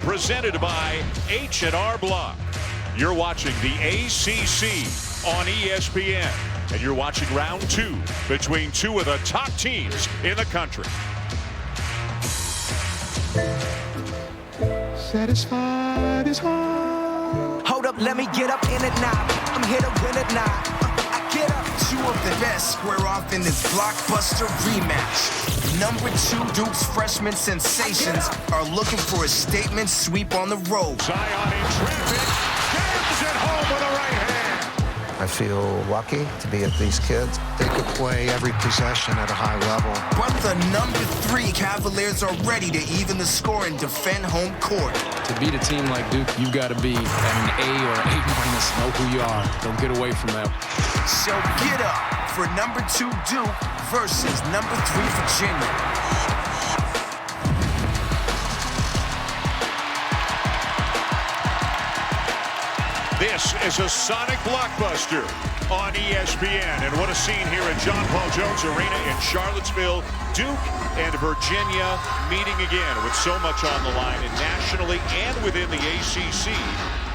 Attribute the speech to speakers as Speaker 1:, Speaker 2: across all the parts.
Speaker 1: Presented by H&R Block. You're watching the ACC on ESPN, and you're watching round two between two of the top teams in the country.
Speaker 2: Satisfied is hard.
Speaker 3: Hold up, let me get up in it now. I'm here to win it now. I get up.
Speaker 4: Two of the best square off in this blockbuster rematch. Number 2 Duke's freshman sensations are looking for a statement sweep on the road.
Speaker 1: Zion in traffic, jams it home with a right hand.
Speaker 5: I feel lucky to be at these kids.
Speaker 2: They could play every possession at a high level.
Speaker 4: But the number 3 Cavaliers are ready to even the score and defend home court.
Speaker 6: To beat a team like Duke, you've got to be at an A or A-. Know who you are. Don't get away from that.
Speaker 4: So get up for number 2 Duke versus number 3 Virginia.
Speaker 1: This is a sonic blockbuster on ESPN. And what a scene here at John Paul Jones Arena in Charlottesville. Duke and Virginia meeting again with so much on the line, and nationally and within the ACC.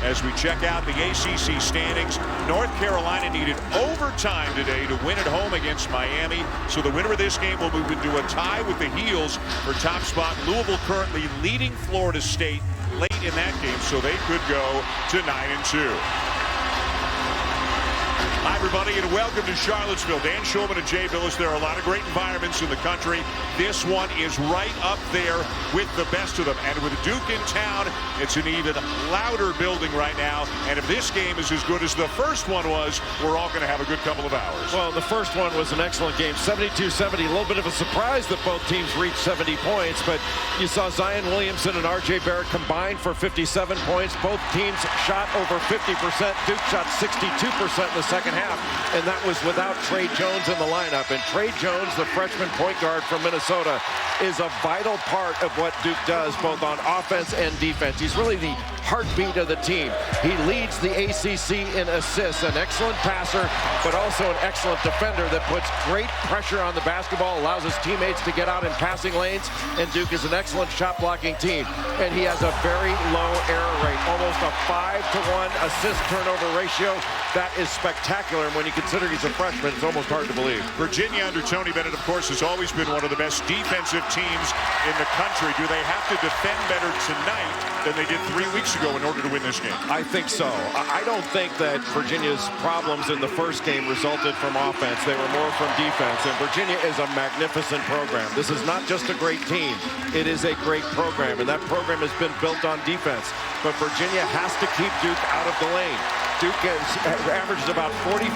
Speaker 1: As we check out the ACC standings, North Carolina needed overtime today to win at home against Miami. So the winner of this game will move into a tie with the Heels for top spot. Louisville currently leading Florida State late in that game, so they could go to 9-2. Hi, everybody, and welcome to Charlottesville. Dan Schulman and Jay Billis. There are a lot of great environments in the country. This one is right up there with the best of them. And with Duke in town, it's an even louder building right now. And if this game is as good as the first one was, we're all going to have a good couple of hours.
Speaker 7: Well, the first one was an excellent game, 72-70. A little bit of a surprise that both teams reached 70 points, but you saw Zion Williamson and R.J. Barrett combined for 57 points. Both teams shot over 50%. Duke shot 62% in the second half, and that was without Tre Jones in the lineup. And Tre Jones, the freshman point guard from Minnesota, is a vital part of what Duke does, both on offense and defense. He's really the heartbeat of the team. He leads the ACC in assists, an excellent passer, but also an excellent defender that puts great pressure on the basketball, allows his teammates to get out in passing lanes, and Duke is an excellent shot blocking team. And he has a very low error rate, almost a 5-to-1 assist turnover ratio. That is spectacular, and when you consider he's a freshman, it's almost hard to believe.
Speaker 1: Virginia under Tony Bennett, of course, has always been one of the best defensive teams in the country. Do they have to defend better tonight than they did 3 weeks ago in order to win this game?
Speaker 7: I think so. I don't think that Virginia's problems in the first game resulted from offense. They were more from defense, and Virginia is a magnificent program. This is not just a great team. It is a great program, and that program has been built on defense. But Virginia has to keep Duke out of the lane. Duke averages about 45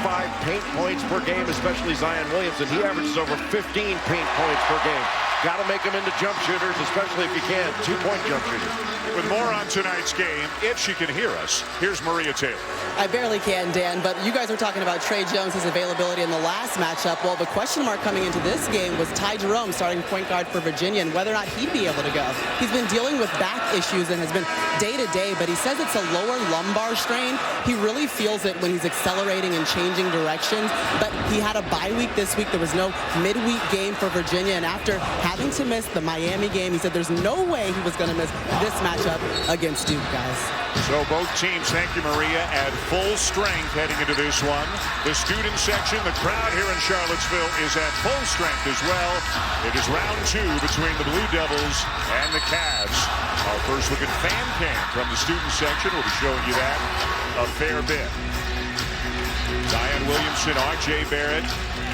Speaker 7: paint points per game, especially Zion Williamson. He averages over 15 paint points per game. Got to make them into jump shooters, especially if you can, 2-point jump shooters.
Speaker 1: With more on tonight's game, if she can hear us, here's Maria Taylor.
Speaker 8: I barely can, Dan, but you guys were talking about Tre Jones' availability in the last matchup. Well, the question mark coming into this game was Ty Jerome, starting point guard for Virginia, and whether or not he'd be able to go. He's been dealing with back issues and has been day-to-day, but he says it's a lower lumbar strain. He really feels it when he's accelerating and changing directions, but he had a bye week this week. There was no midweek game for Virginia, and after having to miss the Miami game, he said there's no way he was going to miss this matchup against Duke, guys.
Speaker 1: So both teams, thank you, Maria, at full strength heading into this one. The student section, the crowd here in Charlottesville is at full strength as well. It is round two between the Blue Devils and the Cavs. Our first look at fan cam from the student section. We'll be showing you that a fair bit. Zion Williamson, R.J. Barrett,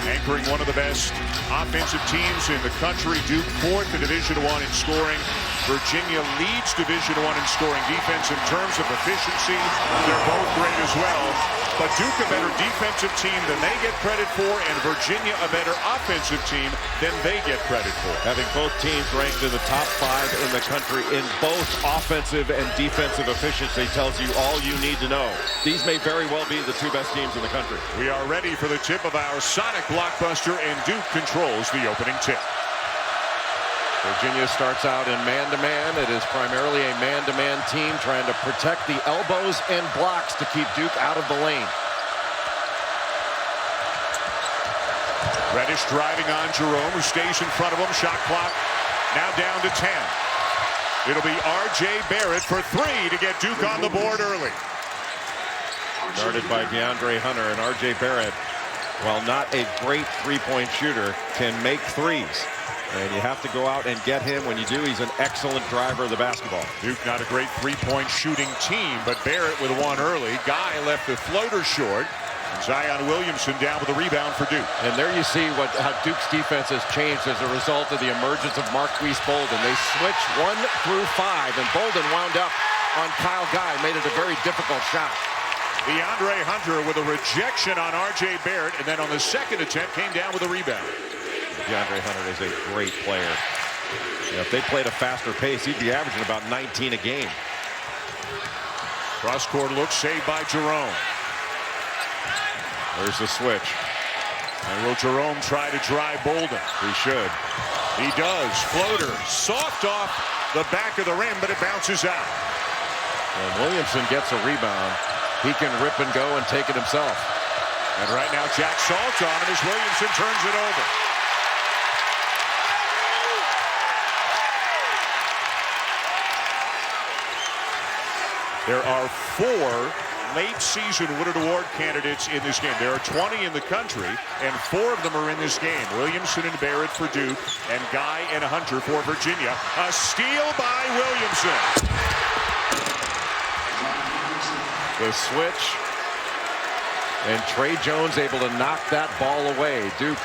Speaker 1: anchoring one of the best offensive teams in the country. Duke fourth in Division I in scoring. Virginia leads Division I in scoring defense. In terms of efficiency, they're both great as well. But Duke a better defensive team than they get credit for, and Virginia a better offensive team than they get credit for.
Speaker 7: Having both teams ranked in the top 5 in the country in both offensive and defensive efficiency tells you all you need to know. These may very well be the two best teams in the country.
Speaker 1: We are ready for the tip of our Sonic Blockbuster, and Duke controls the opening tip.
Speaker 7: Virginia starts out in man-to-man. It is primarily a man-to-man team trying to protect the elbows and blocks to keep Duke out of the lane.
Speaker 1: Reddish driving on Jerome, who stays in front of him. Shot clock now down to 10. It'll be R.J. Barrett for 3 to get Duke on the board early.
Speaker 7: Guarded by DeAndre Hunter, and R.J. Barrett, while not a great three-point shooter, can make threes. And you have to go out and get him. When you do, he's an excellent driver of the basketball.
Speaker 1: Duke not a great three-point shooting team, but Barrett with one early. Guy left the floater short. And Zion Williamson down with a rebound for Duke.
Speaker 7: And there you see how Duke's defense has changed as a result of the emergence of Marquise Bolden. They switched 1 through 5, and Bolden wound up on Kyle Guy, made it a very difficult shot.
Speaker 1: DeAndre Hunter with a rejection on R.J. Barrett, and then on the second attempt came down with a rebound.
Speaker 7: DeAndre Hunter is a great player. If they played a faster pace, he'd be averaging about 19 a game.
Speaker 1: Cross-court look saved by Jerome.
Speaker 7: There's the switch.
Speaker 1: And will Jerome try to drive Bolden?
Speaker 7: He should.
Speaker 1: He does. Floater. Soft off the back of the rim, but it bounces out.
Speaker 7: When Williamson gets a rebound, he can rip and go and take it himself.
Speaker 1: And right now, Jack Salt's on him as Williamson turns it over. There are 4 late season Woodard Award candidates in this game. There are 20 in the country, and 4 of them are in this game. Williamson and Barrett for Duke, and Guy and Hunter for Virginia. A steal by Williamson.
Speaker 7: The switch, and Trey Jones able to knock that ball away. Duke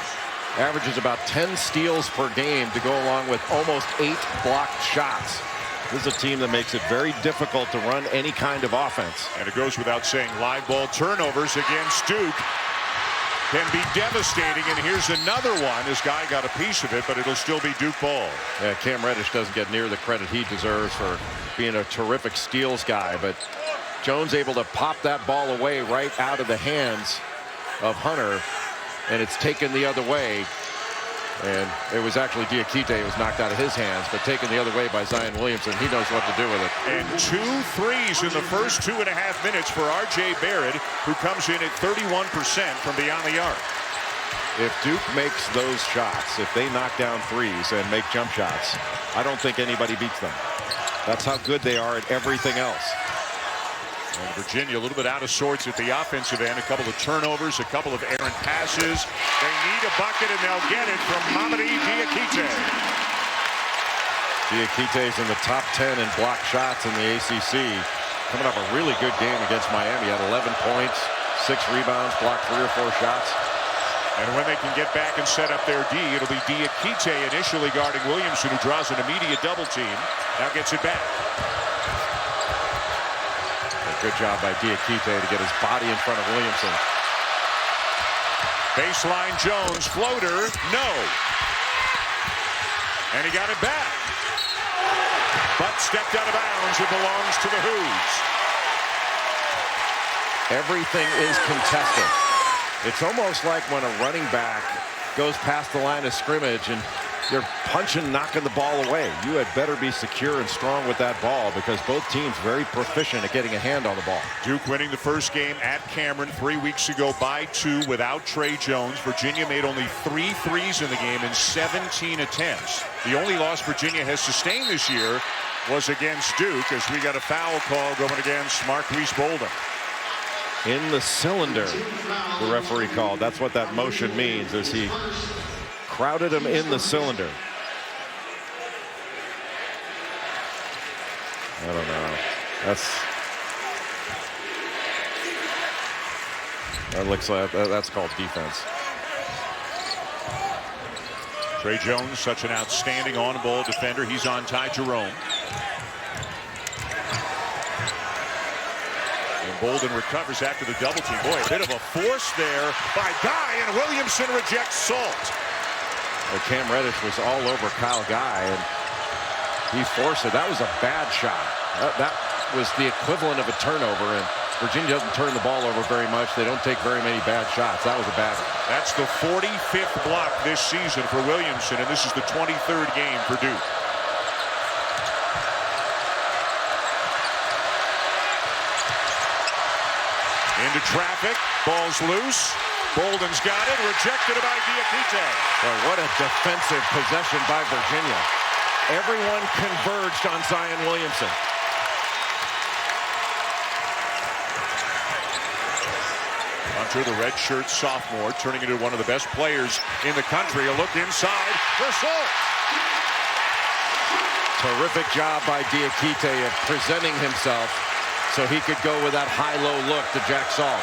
Speaker 7: averages about 10 steals per game to go along with almost 8 blocked shots. This is a team that makes it very difficult to run any kind of offense.
Speaker 1: And it goes without saying, live ball turnovers against Duke can be devastating. And here's another one. This guy got a piece of it, but it'll still be Duke ball.
Speaker 7: Yeah, Cam Reddish doesn't get near the credit he deserves for being a terrific steals guy, but Jones able to pop that ball away right out of the hands of Hunter, and it's taken the other way. And it was actually Diakite who was knocked out of his hands, but taken the other way by Zion Williamson. He knows what to do with it.
Speaker 1: And 2 threes in the first 2.5 minutes for R.J. Barrett, who comes in at 31% from beyond the arc.
Speaker 7: If Duke makes those shots, if they knock down threes and make jump shots, I don't think anybody beats them. That's how good they are at everything else.
Speaker 1: And Virginia a little bit out of sorts at the offensive end. A couple of turnovers, a couple of errant passes. They need a bucket, and they'll get it from Mamadi Diakite.
Speaker 7: Diakite's in the top 10 in blocked shots in the ACC. Coming up a really good game against Miami. He had 11 points, 6 rebounds, blocked 3 or 4 shots.
Speaker 1: And when they can get back and set up their D, it'll be Diakite initially guarding Williamson, who draws an immediate double team. Now gets it back.
Speaker 7: Good job by Diakite to get his body in front of Williamson.
Speaker 1: Baseline Jones, floater, no. And he got it back. But stepped out of bounds. It belongs to the Hoos.
Speaker 7: Everything is contested. It's almost like when a running back goes past the line of scrimmage and you're punching, knocking the ball away. You had better be secure and strong with that ball, because both teams very proficient at getting a hand on the ball.
Speaker 1: Duke winning the first game at Cameron 3 weeks ago by 2 without Trey Jones. Virginia made only 3 threes in the game in 17 attempts. The only loss Virginia has sustained this year was against Duke, as we got a foul call going against Marquise Bolden.
Speaker 7: In the cylinder, the referee called. That's what that motion means, as he crowded him in the cylinder. I don't know. That looks like that's called defense.
Speaker 1: Trey Jones, such an outstanding on-ball defender. He's on Ty Jerome. And Bolden recovers after the double team. Boy, a bit of a force there by Guy, and Williamson rejects Salt.
Speaker 7: Cam Reddish was all over Kyle Guy, and he forced it. That was a bad shot. That was the equivalent of a turnover, and Virginia doesn't turn the ball over very much. They don't take very many bad shots. That was a bad one.
Speaker 1: That's the 45th block this season for Williamson, and this is the 23rd game for Duke. Into traffic, ball's loose. Bolden's got it, rejected by Diakite.
Speaker 7: Well, what a defensive possession by Virginia. Everyone converged on Zion Williamson.
Speaker 1: Hunter, the redshirt sophomore, turning into one of the best players in the country. A look inside for Salt.
Speaker 7: Terrific job by Diakite of presenting himself so he could go with that high-low look to Jack Salt.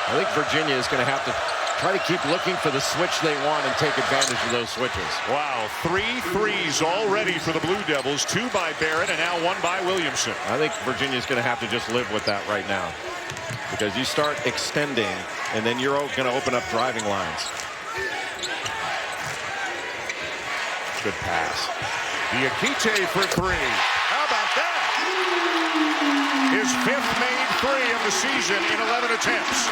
Speaker 7: I think Virginia is going to have to try to keep looking for the switch they want and take advantage of those switches.
Speaker 1: Wow, 3 threes already for the Blue Devils, 2 by Barrett and now 1 by Williamson.
Speaker 7: I think Virginia's going to have to just live with that right now, because you start extending and then you're going to open up driving lines. Good pass.
Speaker 1: Diakite for 3. How about that? His 5th made 3 of the season in 11 attempts.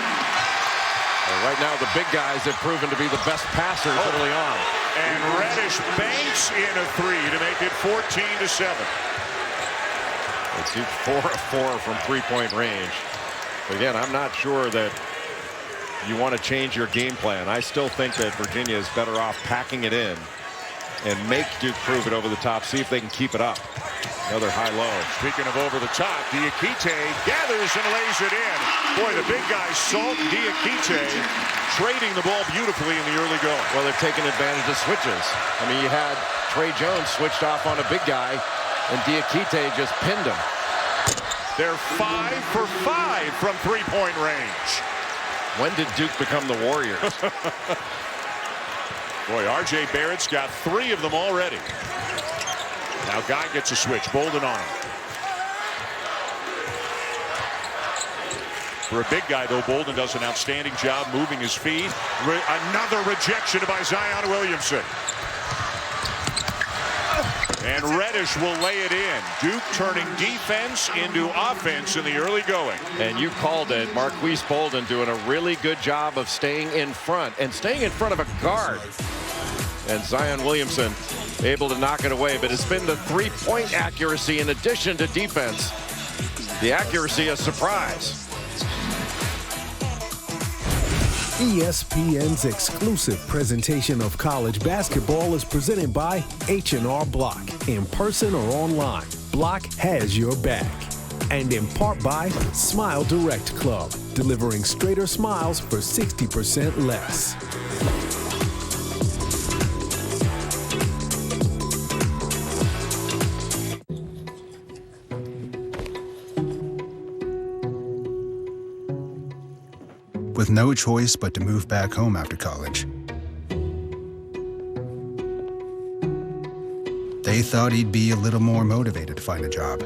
Speaker 7: Well, right now, the big guys have proven to be the best passers early on.
Speaker 1: And Reddish banks in a 3 to make it 14-7.
Speaker 7: It's 4 of 4 from three-point range. But again, I'm not sure that you want to change your game plan. I still think that Virginia is better off packing it in and make Duke prove it over the top. See if they can keep it up. Another high-low.
Speaker 1: Speaking of over the top, Diakite gathers and lays it in. Boy, the big guys, Salt and Diakite, trading the ball beautifully in the early going.
Speaker 7: Well, they're taking advantage of switches. I mean, you had Trey Jones switched off on a big guy, and Diakite just pinned him.
Speaker 1: They're 5 for 5 from three-point range.
Speaker 7: When did Duke become the Warriors?
Speaker 1: Boy, R.J. Barrett's got 3 of them already. Now Guy gets a switch. Bolden on him. For a big guy, though, Bolden does an outstanding job moving his feet. Another rejection by Zion Williamson. And Reddish will lay it in. Duke turning defense into offense in the early going.
Speaker 7: And you called it. Marquise Bolden doing a really good job of staying in front and staying in front of a guard. And Zion Williamson able to knock it away. But it's been the three-point accuracy in addition to defense. The accuracy a surprise.
Speaker 9: ESPN's exclusive presentation of college basketball is presented by H&R Block. In person or online, Block has your back. And in part by Smile Direct Club, delivering straighter smiles for 60% less.
Speaker 10: With no choice but to move back home after college, they thought he'd be a little more motivated to find a job.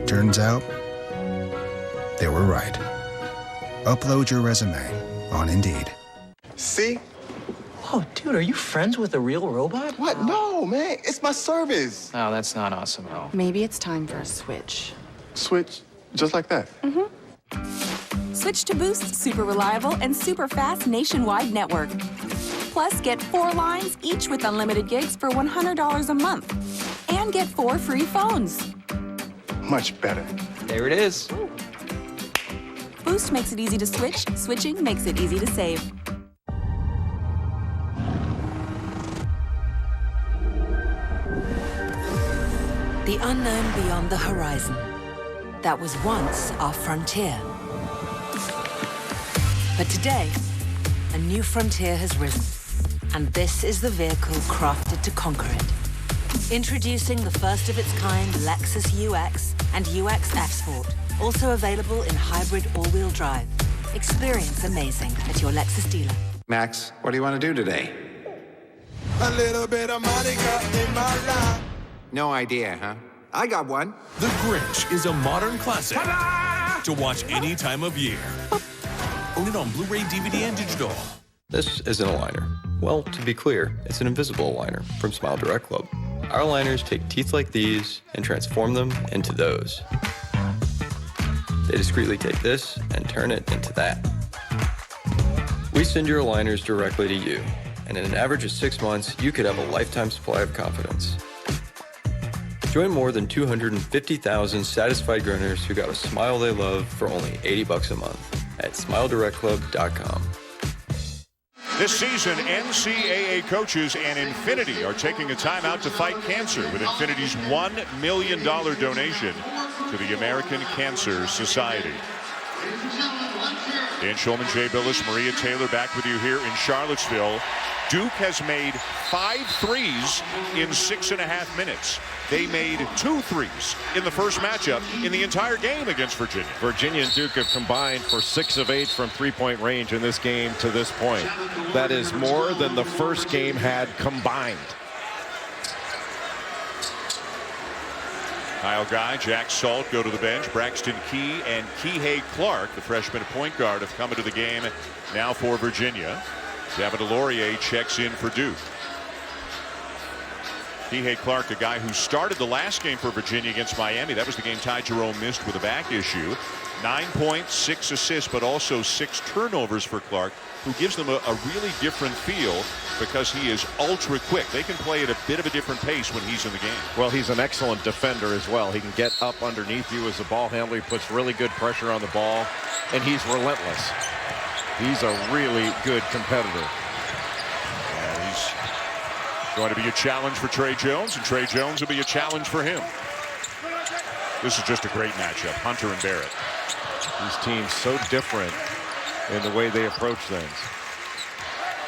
Speaker 10: Turns out, they were right. Upload your resume on Indeed.
Speaker 11: See?
Speaker 12: Oh, dude, are you friends with a real robot?
Speaker 11: What? No, man. It's my service.
Speaker 12: Oh, that's not awesome at all.
Speaker 13: Maybe it's time for a switch.
Speaker 11: Switch just like that?
Speaker 13: Mm-hmm. Switch to Boost's super reliable and super fast nationwide network. Plus, get 4 lines, each with unlimited gigs for $100 a month. And get 4 free phones.
Speaker 11: Much better.
Speaker 12: There it is.
Speaker 13: Boost makes it easy to switch. Switching makes it easy to save.
Speaker 14: The unknown beyond the horizon. That was once our frontier. But today, a new frontier has risen. And this is the vehicle crafted to conquer it. Introducing the first of its kind Lexus UX and UX F Sport. Also available in hybrid all-wheel drive. Experience amazing at your Lexus dealer.
Speaker 15: Max, what do you want to do today?
Speaker 16: A little bit of Monica in my life.
Speaker 15: No idea, huh? I got one.
Speaker 17: The Grinch is a modern classic to watch any time of year. Own it on Blu-ray, DVD, and digital.
Speaker 18: This isn't a liner. Well, to be clear, it's an invisible liner from Smile Direct Club. Our liners take teeth like these and transform them into those. They discreetly take this and turn it into that. We send your liners directly to you, and in an average of 6 months, you could have a lifetime supply of confidence. Join more than 250,000 satisfied groaners who got a smile they love for only $80 a month. at SmileDirectClub.com.
Speaker 1: This season, NCAA coaches and Infinity are taking a timeout to fight cancer with Infinity's $1 million donation to the American Cancer Society. Dan Schulman, Jay Billis, Maria Taylor back with you here in Charlottesville. Duke has made 5 threes in 6.5 minutes. They made 2 threes in the first matchup in the entire game against Virginia.
Speaker 7: Virginia and Duke have combined for 6 of 8 from three-point range in this game to this point. That is more than the first game had combined.
Speaker 1: Kyle Guy, Jack Salt go to the bench. Braxton Key and Kihei Clark, the freshman point guard, have come into the game now for Virginia. David Laurier checks in for Duke. Kihei Clark, a guy who started the last game for Virginia against Miami. That was the game Ty Jerome missed with a back issue. 9 points, 6 assists, but also 6 turnovers for Clark, who gives them a really different feel because he is ultra quick. They can play at a bit of a different pace when he's in the game.
Speaker 7: Well, he's an excellent defender as well. He can get up underneath you as a ball handler. He puts really good pressure on the ball, and he's relentless. He's a really good competitor.
Speaker 1: And he's going to be a challenge for Trey Jones, and Trey Jones will be a challenge for him. This is just a great matchup, Hunter and Barrett.
Speaker 7: These teams so different in the way they approach things,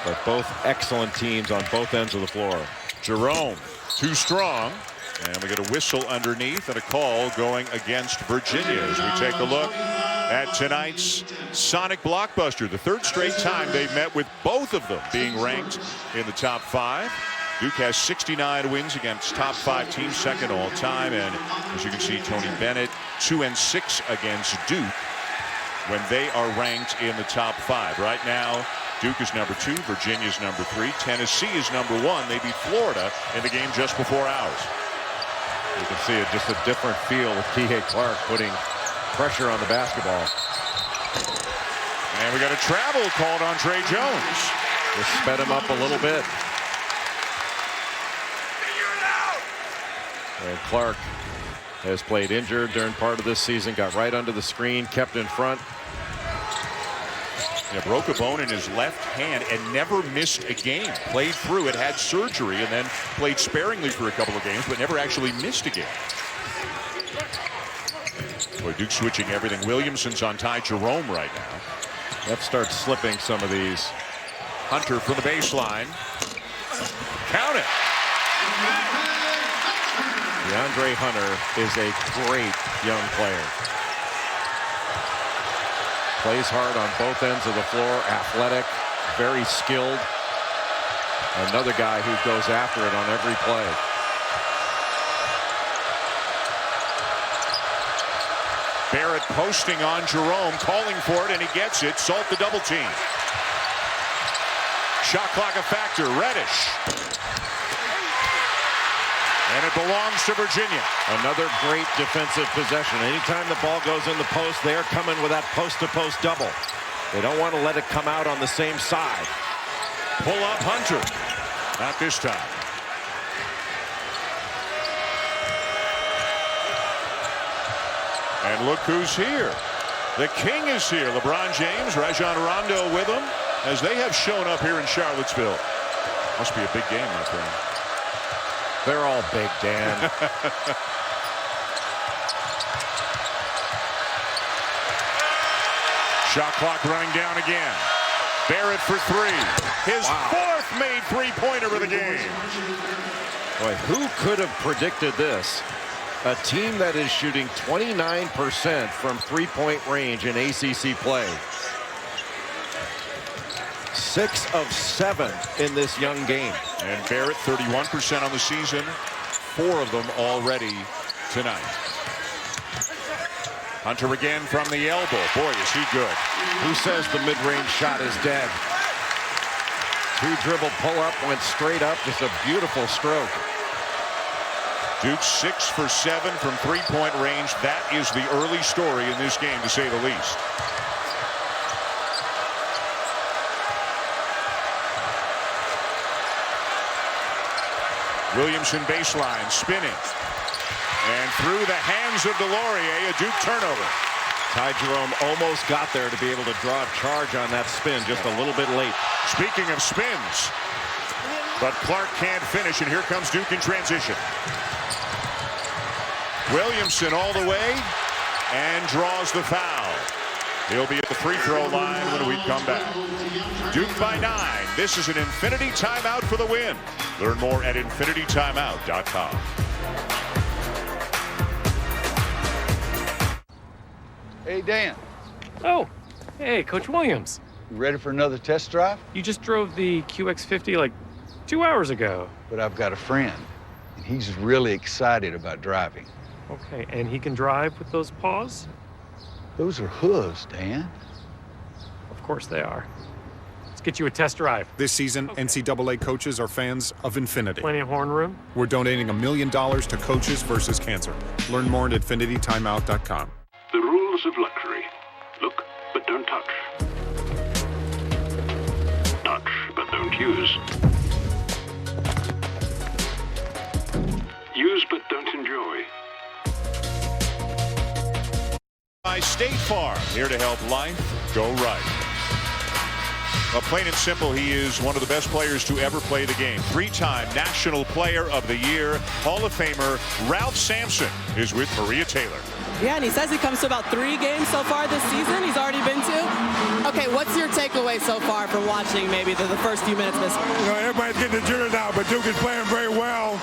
Speaker 7: but both excellent teams on both ends of the floor.
Speaker 1: Jerome too strong, and we get a whistle underneath and a call going against Virginia as we take a look at tonight's Sonic Blockbuster, the 3rd straight time they've met with both of them being ranked in the top 5. Duke has 69 wins against top 5 teams, 2nd all time, and as you can see, Tony Bennett 2-6 against Duke when they are ranked in the top 5. Right now, Duke is number 2, Virginia's number 3, Tennessee is number 1. They beat Florida in the game just before ours.
Speaker 7: You can see it, just a different feel with Kihei Clark putting pressure on the basketball.
Speaker 1: And we got a travel called on Trey Jones.
Speaker 7: Just sped him up a little bit. And Clark has played injured during part of this season, got right under the screen, kept in front.
Speaker 1: Yeah, broke a bone in his left hand and never missed a game. Played through it, had surgery, and then played sparingly for a couple of games, but never actually missed a game. Boy, Duke switching everything. Williamson's on Ty Jerome right now.
Speaker 7: That starts slipping some of these.
Speaker 1: Hunter from the baseline. Count it.
Speaker 7: DeAndre Hunter is a great young player. Plays hard on both ends of the floor, athletic, very skilled. Another guy who goes after it on every play.
Speaker 1: Barrett posting on Jerome, calling for it, and he gets it. Salt the double team. Shot clock a factor. Reddish. And it belongs to Virginia.
Speaker 7: Another great defensive possession. Anytime the ball goes in the post, they're coming with that post-to-post double. They don't want to let it come out on the same side.
Speaker 1: Pull up Hunter. Not this time. And look who's here. The king is here. LeBron James, Rajon Rondo with him, as they have shown up here in Charlottesville. Must be a big game, my friend.
Speaker 7: They're all big, Dan.
Speaker 1: Shot clock running down again. Barrett for 3. His 4th made three-pointer of the game.
Speaker 7: Boy, who could have predicted this? A team that is shooting 29% from three-point range in ACC play. 6 of 7 in this young game.
Speaker 1: And Barrett 31% on the season, 4 of them already tonight. Hunter again from the elbow. Boy, is he good.
Speaker 7: Who says the mid-range shot is dead? 2-dribble pull-up, went straight up. Just a beautiful stroke.
Speaker 1: Duke 6 for 7 from three-point range. That is the early story in this game, to say the least. Williamson baseline, spinning. And through the hands of DeLaurier, a Duke turnover.
Speaker 7: Ty Jerome almost got there to be able to draw a charge on that spin, just a little bit late.
Speaker 1: Speaking of spins, but Clark can't finish, and here comes Duke in transition. Williamson all the way and draws the foul. He'll be at the free throw line when we come back. Duke by 9. This is an Infinity timeout for the win. Learn more at infinitytimeout.com.
Speaker 19: Hey, Dan.
Speaker 20: Oh, hey, Coach Williams.
Speaker 19: You ready for another test drive?
Speaker 20: You just drove the QX50 like 2 hours ago.
Speaker 19: But I've got a friend, and he's really excited about driving.
Speaker 20: Okay, and he can drive with those paws?
Speaker 19: Those are hooves, Dan.
Speaker 20: Of course they are. Let's get you a test drive.
Speaker 21: This season, NCAA coaches are fans of Infinity.
Speaker 20: Plenty of horn room?
Speaker 21: We're donating $1 million to Coaches versus Cancer. Learn more at infinitytimeout.com.
Speaker 22: The rules of luxury. Look, but don't touch. Touch, but don't use. Use, but don't enjoy.
Speaker 1: By State Farm, here to help life go right. Well, plain and simple, he is one of the best players to ever play the game. 3-time National Player of the Year, Hall of Famer Ralph Sampson is with Maria Taylor.
Speaker 8: Yeah, and he says he comes to about 3 games so far this season he's already been to. Okay, what's your takeaway so far from watching maybe the first few minutes this week?
Speaker 16: You know, everybody's getting the jitters out, but Duke is playing very well.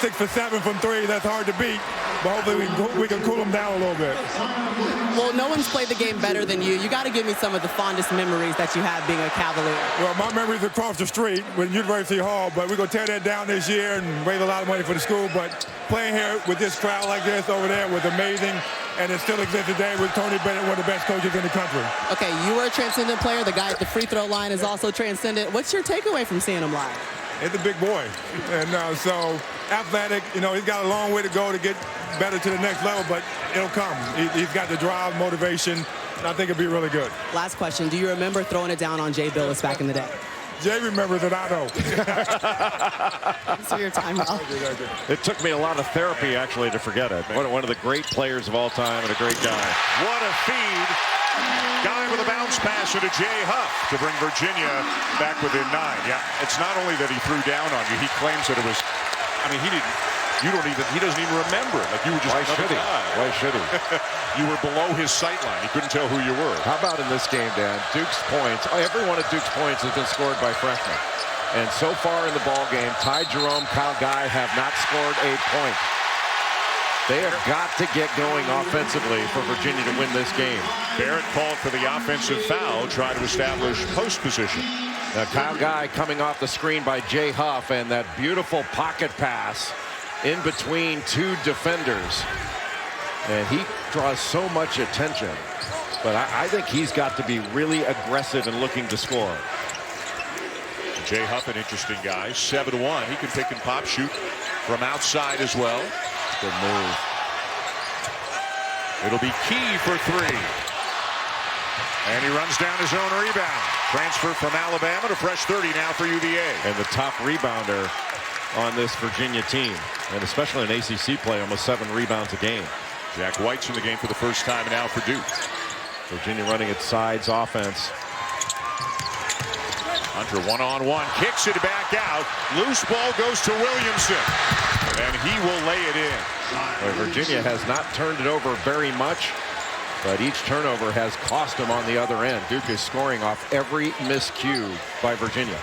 Speaker 16: 6 for 7 from 3, that's hard to beat. But hopefully we can cool them down a little bit.
Speaker 8: Well, no one's played the game better than you. You got to give me some of the fondest memories that you have being a Cavalier.
Speaker 16: Well, my memories across the street with University Hall, but we're going to tear that down this year and raise a lot of money for the school. But playing here with this crowd like this over there was amazing, and it still exists today with Tony Bennett, one of the best coaches in the country.
Speaker 8: Okay, you were a transcendent player. The guy at the free throw line is also transcendent. What's your takeaway from seeing him live?
Speaker 16: He's a big boy, and so athletic. You know, he's got a long way to go to get better to the next level, but it'll come. He's got the drive, motivation, and I think it'll be really good.
Speaker 8: Last question. Do you remember throwing it down on Jay Billis back in the day?
Speaker 16: Jay remembers it, I don't.
Speaker 8: Thanks for your time, Ralph.
Speaker 7: It took me a lot of therapy, actually, to forget it. One of the great players of all time and a great guy.
Speaker 1: What a feed. Guy with a bounce pass into Jay Huff to bring Virginia back within 9. Yeah, it's not only that he threw down on you, he claims that it was, I mean, he doesn't even remember. Like you were just
Speaker 7: Why should he?
Speaker 1: You were below his sight line. He couldn't tell who you were.
Speaker 7: How about in this game, Dan? Duke's points, every one of Duke's points has been scored by freshmen. And so far in the ball game, Ty Jerome, Kyle Guy have not scored a point. They have got to get going offensively for Virginia to win this game.
Speaker 1: Barrett called for the offensive foul, trying to establish post position.
Speaker 7: Now Kyle Guy coming off the screen by Jay Huff, and that beautiful pocket pass in between 2 defenders. And he draws so much attention. But I think he's got to be really aggressive and looking to score.
Speaker 1: Jay Huff, an interesting guy, 7'1". He can pick and pop, shoot from outside as well.
Speaker 7: Good move.
Speaker 1: It'll be key for 3. And he runs down his own rebound. Transfer from Alabama to fresh 30 now for UVA.
Speaker 7: And the top rebounder on this Virginia team. And especially in ACC play, almost 7 rebounds a game.
Speaker 1: Jack White's in the game for the first time now for Duke.
Speaker 7: Virginia running its sides offense.
Speaker 1: Hunter one-on-one, kicks it back out. Loose ball goes to Williamson. And he will lay it in.
Speaker 7: Well, Virginia has not turned it over very much, but each turnover has cost them on the other end. Duke is scoring off every miscue by Virginia.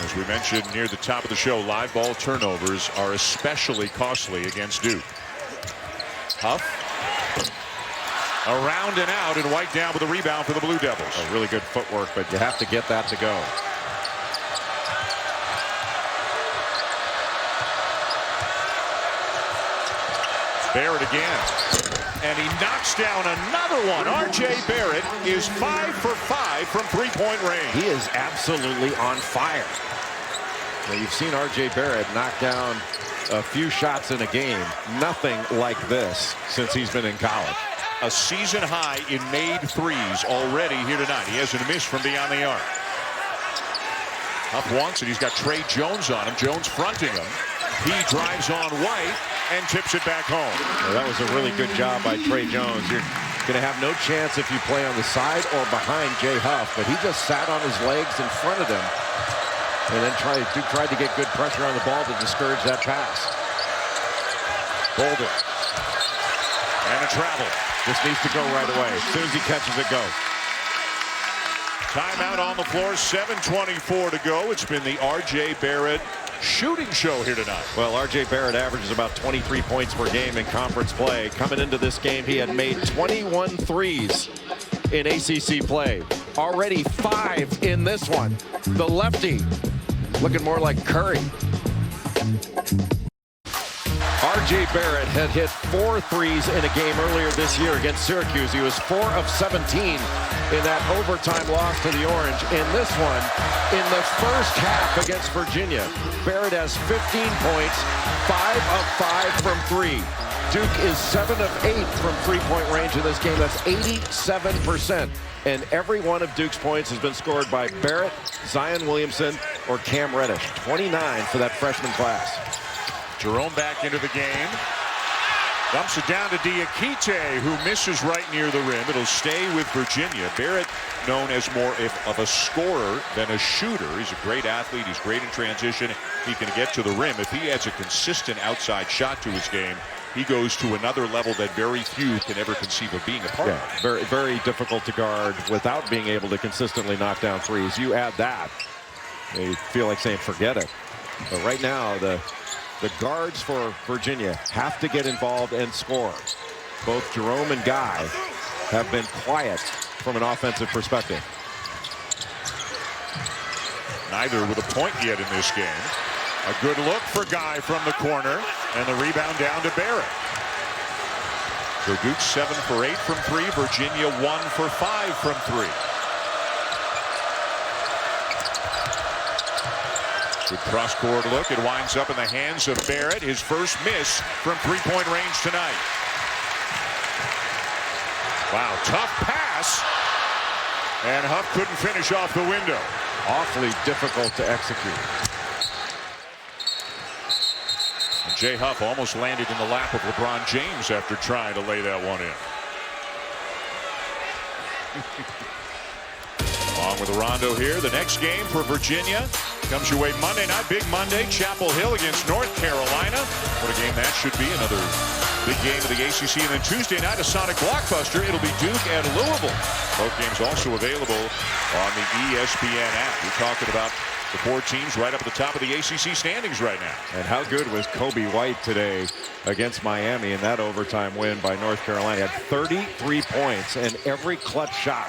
Speaker 1: As we mentioned near the top of the show, live ball turnovers are especially costly against Duke. Huff. Around and out, and White down with a rebound for the Blue Devils.
Speaker 7: A really good footwork, but you have to get that to go.
Speaker 1: Barrett again. And he knocks down another one. R.J. Barrett is 5 for 5 from three-point range.
Speaker 7: He is absolutely on fire. Now, you've seen R.J. Barrett knock down a few shots in a game. Nothing like this since he's been in college.
Speaker 1: A season high in made threes already here tonight. He hasn't missed from beyond the arc. Huff wants it. He's got Trey Jones on him. Jones fronting him. He drives on White and tips it back home.
Speaker 7: Well, that was a really good job by Trey Jones. Going to have no chance if you play on the side or behind Jay Huff, but he just sat on his legs in front of him and then tried to get good pressure on the ball to discourage that pass. Bolden. And a travel. This needs to go right away. As soon as he catches it, go.
Speaker 1: Timeout on the floor, 7:24 to go. It's been the R.J. Barrett shooting show here tonight.
Speaker 7: Well, R.J. Barrett averages about 23 points per game in conference play. Coming into this game, he had made 21 threes in ACC play. Already 5 in this one. The lefty looking more like Curry. R.J. Barrett had hit 4 threes in a game earlier this year against Syracuse. He was 4 of 17 in that overtime loss to the Orange. In this one, in the first half against Virginia, Barrett has 15 points, 5 of 5 from 3. Duke is 7 of 8 from three-point range in this game. That's 87%. And every one of Duke's points has been scored by Barrett, Zion Williamson, or Cam Reddish. 29 for that freshman class.
Speaker 1: Jerome back into the game. Dumps it down to Diakite, who misses right near the rim. It'll stay with Virginia. Barrett, known as more of a scorer than a shooter. He's a great athlete. He's great in transition. He can get to the rim. If he adds a consistent outside shot to his game, he goes to another level that very few can ever conceive of being a part of.
Speaker 7: Very, very difficult to guard without being able to consistently knock down threes. You add that, you feel like saying forget it. But right now, the guards for Virginia have to get involved and score. Both Jerome and Guy have been quiet from an offensive perspective.
Speaker 1: Neither with a point yet in this game. A good look for Guy from the corner, and the rebound down to Barrett. So Duke 7 for 8 from 3, Virginia 1 for 5 from 3. Good cross-court look. It winds up in the hands of Barrett. His first miss from three-point range tonight. Wow, tough pass. And Huff couldn't finish off the window.
Speaker 7: Awfully difficult to execute.
Speaker 1: And Jay Huff almost landed in the lap of LeBron James after trying to lay that one in. Along with Rondo here, the next game for Virginia comes your way Monday night, Big Monday, Chapel Hill against North Carolina. What a game that should be. Another big game of the ACC. And then Tuesday night, a Sonic blockbuster. It'll be Duke and Louisville. Both games also available on the ESPN app. We're talking about the 4 teams right up at the top of the ACC standings right now.
Speaker 7: And how good was Kobe White today against Miami in that overtime win by North Carolina? He had 33 points and every clutch shot.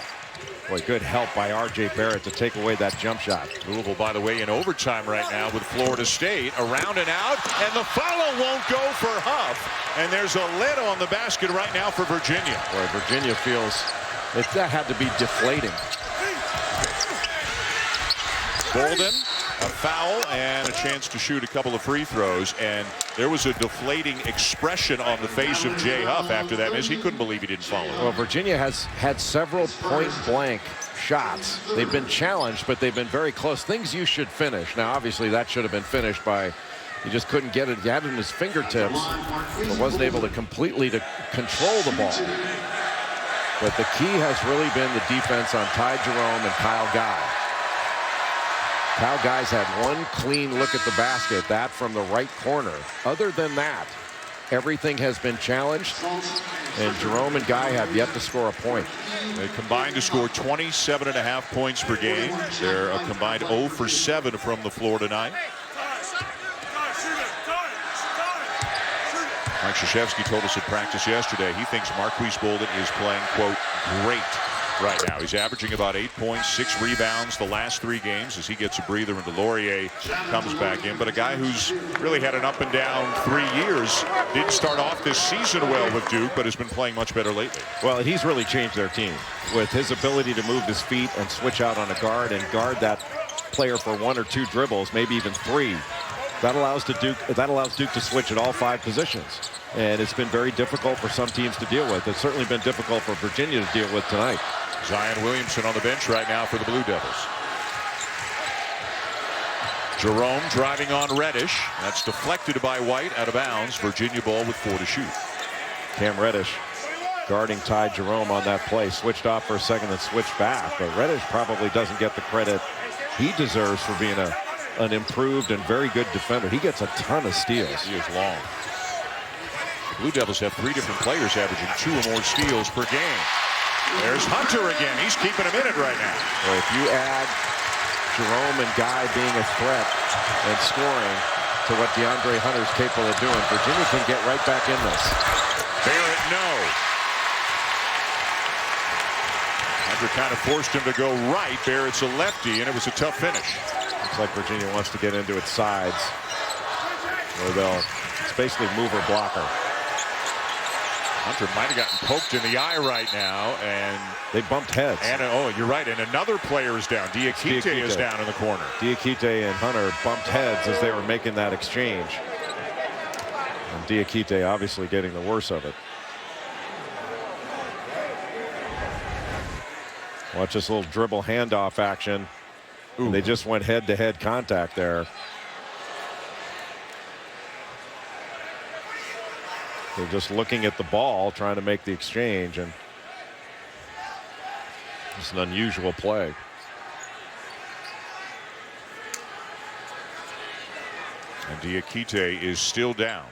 Speaker 7: Boy, good help by R.J. Barrett to take away that jump shot.
Speaker 1: Louisville, by the way, in overtime right now with Florida State. Around and out, and the follow won't go for Huff. And there's a lid on the basket right now for Virginia.
Speaker 7: Boy, Virginia feels that had to be deflating.
Speaker 1: Bolden, a foul, and a chance to shoot a couple of free throws. And there was a deflating expression on the face of Jay Huff after that miss. He couldn't believe he didn't follow.
Speaker 7: Well, Virginia has had several point-blank shots. They've been challenged, but they've been very close. Things you should finish. Now, obviously, that should have been finished by, he just couldn't get it. He had it in his fingertips, but wasn't able to completely control the ball. But the key has really been the defense on Ty Jerome and Kyle Guy. Kyle Guy's had one clean look at the basket, that from the right corner. Other than that, everything has been challenged, and Jerome and Guy have yet to score a point.
Speaker 1: They combined to score 27.5 points per game. They're a combined 0 for 7 from the floor tonight. Mike Krzyzewski told us at practice yesterday he thinks Marquise Bolden is playing, quote, great right now. He's averaging about 8 points, 6 rebounds the last 3 games as he gets a breather and Delorier comes back in. But a guy who's really had an up and down 3 years. Didn't start off this season well with Duke, but has been playing much better lately.
Speaker 7: Well, he's really changed their team with his ability to move his feet and switch out on a guard and guard that player for 1 or 2 dribbles, maybe even 3. That allows Duke to switch at all 5 positions. And it's been very difficult for some teams to deal with. It's certainly been difficult for Virginia to deal with tonight.
Speaker 1: Zion Williamson on the bench right now for the Blue Devils. Jerome driving on Reddish. That's deflected by White, out of bounds. Virginia ball with 4 to shoot.
Speaker 7: Cam Reddish guarding Ty Jerome on that play. Switched off for a second and switched back. But Reddish probably doesn't get the credit he deserves for being an improved and very good defender. He gets a ton of steals.
Speaker 1: He is long. The Blue Devils have 3 different players averaging 2 or more steals per game. There's Hunter again. He's keeping him in it right now.
Speaker 7: Well, if you add Jerome and Guy being a threat and scoring to what DeAndre Hunter's capable of doing, Virginia can get right back in this.
Speaker 1: Barrett, no. Hunter kind of forced him to go right. Barrett's a lefty, and it was a tough finish.
Speaker 7: Looks like Virginia wants to get into its sides, where it's basically mover blocker.
Speaker 1: Hunter might have gotten poked in the eye right now, and
Speaker 7: they bumped heads.
Speaker 1: And you're right, and another player is down. Diakite is down in the corner.
Speaker 7: Diakite and Hunter bumped heads as they were making that exchange. And Diakite obviously getting the worst of it. Watch this little dribble handoff action. They just went head-to-head contact there. They're just looking at the ball, trying to make the exchange, and it's an unusual play.
Speaker 1: And Diakite is still down.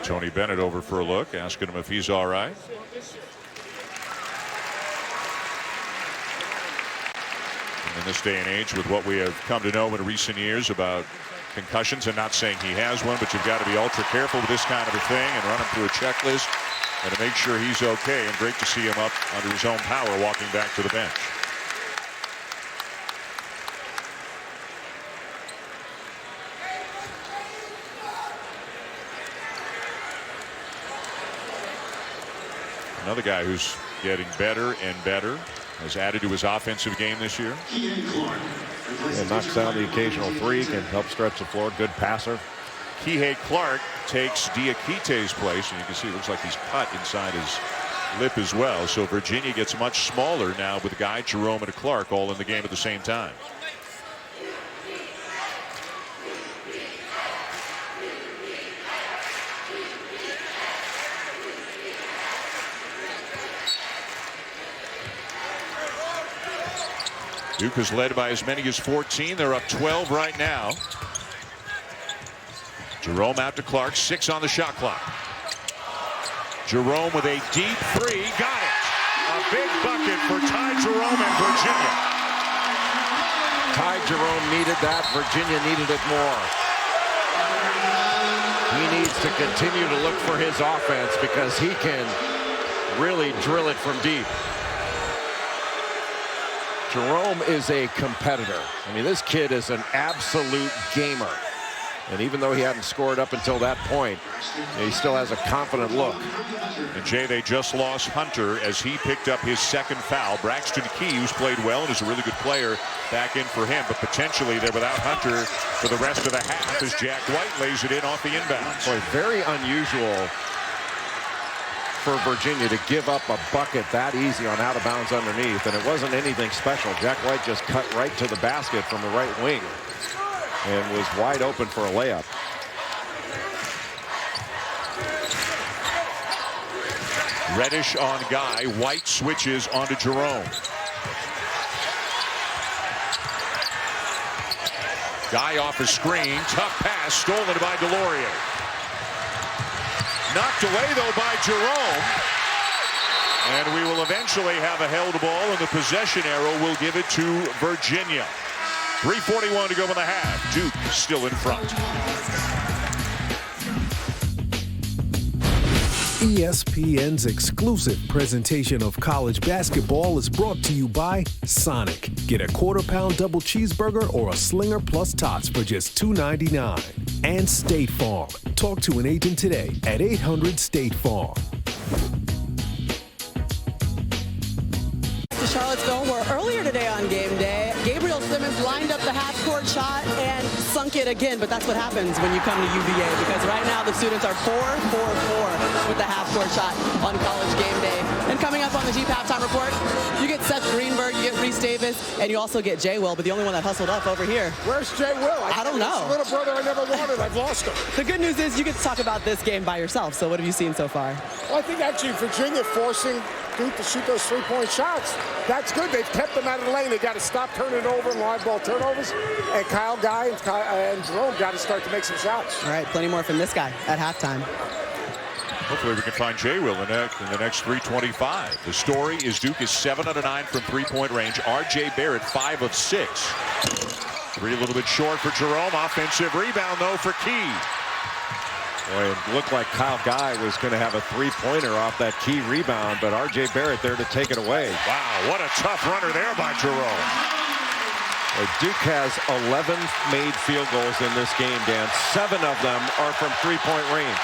Speaker 1: Tony Bennett over for a look, asking him if he's all right. In this day and age, with what we have come to know in recent years about concussions, and not saying he has one, but you've got to be ultra careful with this kind of a thing and run him through a checklist and to make sure he's okay. And great to see him up under his own power walking back to the bench. Another guy who's getting better and better, has added to his offensive game this year.
Speaker 7: Yeah, knocks down the occasional three, can help stretch the floor. Good passer.
Speaker 1: Kihei Clark takes Diakite's place, and you can see it looks like he's cut inside his lip as well. So Virginia gets much smaller now with Guy, Jerome, and Clark all in the game at the same time. Duke is led by as many as 14. They're up 12 right now. Jerome out to Clark, 6 on the shot clock. Jerome with a deep three, got it. A big bucket for Ty Jerome and Virginia.
Speaker 7: Ty Jerome needed that. Virginia needed it more. He needs to continue to look for his offense because he can really drill it from deep. Jerome is a competitor. I mean, this kid is an absolute gamer. And even though he hadn't scored up until that point, he still has a confident look.
Speaker 1: And Jay, they just lost Hunter as he picked up his second foul. Braxton Key, who's played well and is a really good player, back in for him. But potentially they're without Hunter for the rest of the half as Jack White lays it in off the inbounds.
Speaker 7: Boy, very unusual for Virginia to give up a bucket that easy on out of bounds underneath, and it wasn't anything special. Jack White just cut right to the basket from the right wing and was wide open for a layup.
Speaker 1: Reddish on Guy. White switches onto Jerome. Guy off a screen. Tough pass stolen by Delorier. Knocked away, though, by Jerome. And we will eventually have a held ball, and the possession arrow will give it to Virginia. 3:41 to go in the half. Duke still in front.
Speaker 9: ESPN's exclusive presentation of college basketball is brought to you by Sonic. Get a quarter-pound double cheeseburger or a Slinger plus tots for just $2.99. And State Farm. Talk to an agent today at 800-STATE-FARM.
Speaker 8: To Charlottesville, where earlier today on game day, Gabriel Simmons lined up the half-court shot and sunk it again, but that's what happens when you come to UVA, because right now the students are 4-4-4 with the half-court shot on College Game Day. And coming up on the Jeep Halftime Report, you get Seth Greenberg, you get Reese Davis, and you also get Jay Will, but the only one that hustled up over here.
Speaker 3: Where's Jay Will?
Speaker 8: I don't know.
Speaker 3: Little brother I never wanted. I've lost him.
Speaker 8: The good news is you get to talk about this game by yourself, so what have you seen so far?
Speaker 3: Well, I think actually Virginia forcing Duke to shoot those three-point shots. That's good. They've kept them out of the lane. They got to stop turning it over and live ball turnovers. And Kyle Guy and Jerome got to start to make some shots.
Speaker 8: All right, plenty more from this guy at halftime.
Speaker 1: Hopefully we can find Jay Will in the next 3:25. The story is Duke is 7 out of 9 from three-point range. R.J. Barrett 5 of 6. Three a little bit short for Jerome. Offensive rebound though for Key.
Speaker 7: Boy, it looked like Kyle Guy was going to have a three-pointer off that Key rebound, but R.J. Barrett there to take it away.
Speaker 1: Wow, what a tough runner there by Jerome.
Speaker 7: Duke has 11 made field goals in this game, Dan. 7 of them are from three-point range.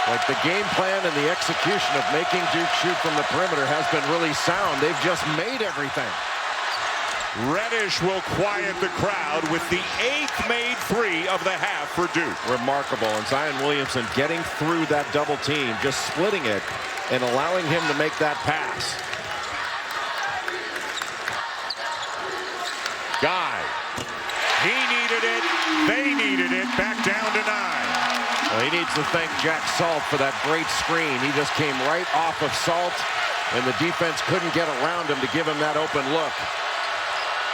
Speaker 7: Like the game plan and the execution of making Duke shoot from the perimeter has been really sound. They've just made everything.
Speaker 1: Reddish will quiet the crowd with the 8th made three of the half for Duke.
Speaker 7: Remarkable. And Zion Williamson getting through that double team, just splitting it and allowing him to make that pass.
Speaker 1: Guy. He needed it. They needed it. Back down to 9.
Speaker 7: Well, he needs to thank Jack Salt for that great screen. He just came right off of Salt, and the defense couldn't get around him to give him that open look.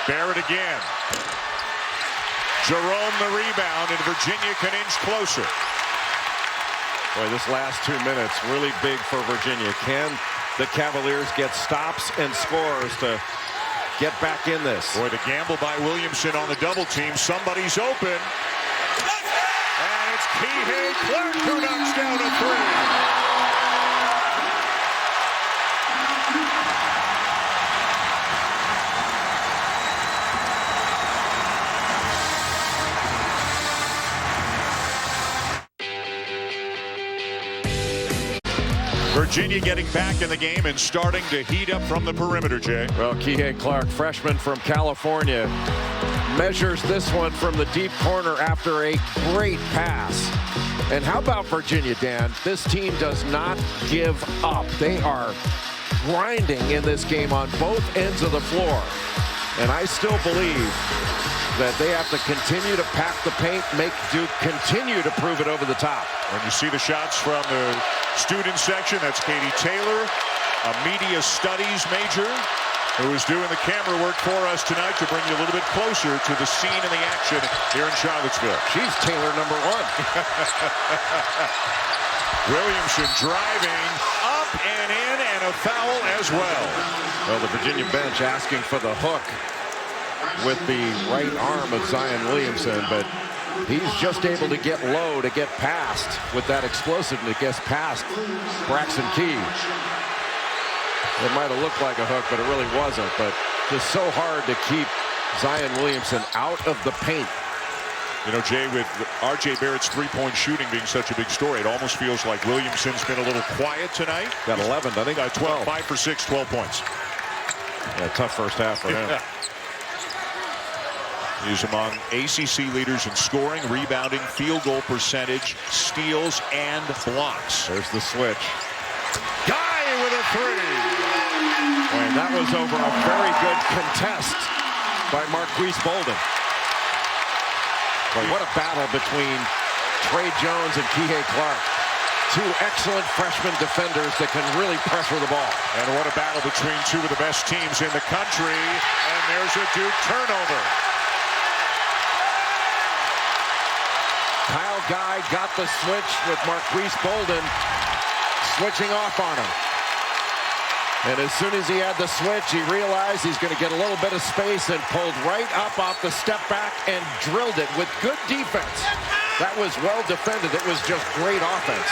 Speaker 1: Barrett again. Jerome the rebound, and Virginia can inch closer.
Speaker 7: Boy, this last 2 minutes really big for Virginia. Can the Cavaliers get stops and scores to get back in this?
Speaker 1: Boy, the gamble by Williamson on the double team. Somebody's open. And it's Kihei Clark who knocks down a three. Virginia getting back in the game and starting to heat up from the perimeter, Jay.
Speaker 7: Well, Kihei Clark, freshman from California, measures this one from the deep corner after a great pass. And how about Virginia, Dan? This team does not give up. They are grinding in this game on both ends of the floor. And I still believe that they have to continue to pack the paint, make Duke continue to prove it over the top.
Speaker 1: When you see the shots from the student section, that's Katie Taylor, a media studies major, who is doing the camera work for us tonight to bring you a little bit closer to the scene and the action here in Charlottesville.
Speaker 7: She's Taylor #1.
Speaker 1: Williamson driving up and in, and a foul as well.
Speaker 7: Well, the Virginia bench asking for the hook with the right arm of Zion Williamson, but he's just able to get low to get past with that explosiveness, gets past Braxton Key. It might have looked like a hook, but it really wasn't. But just so hard to keep Zion Williamson out of the paint.
Speaker 1: You know, Jay, with R.J. Barrett's three-point shooting being such a big story, it almost feels like Williamson's been a little quiet tonight.
Speaker 7: Got 11, I think.
Speaker 1: 12. 5 for 6, 12 points.
Speaker 7: Yeah, tough first half for him.
Speaker 1: He's among ACC leaders in scoring, rebounding, field goal percentage, steals, and blocks.
Speaker 7: There's the switch.
Speaker 1: Guy with a three.
Speaker 7: Boy, that was over a very good contest by Marquise Bolden. But what a battle between Trey Jones and Kihei Clark. Two excellent freshman defenders that can really pressure the ball.
Speaker 1: And what a battle between two of the best teams in the country. And there's a Duke turnover.
Speaker 7: Kyle Guy got the switch with Marquise Bolden switching off on him. And as soon as he had the switch, he realized he's going to get a little bit of space and pulled right up off the step back and drilled it with good defense. That was well defended. It was just great offense.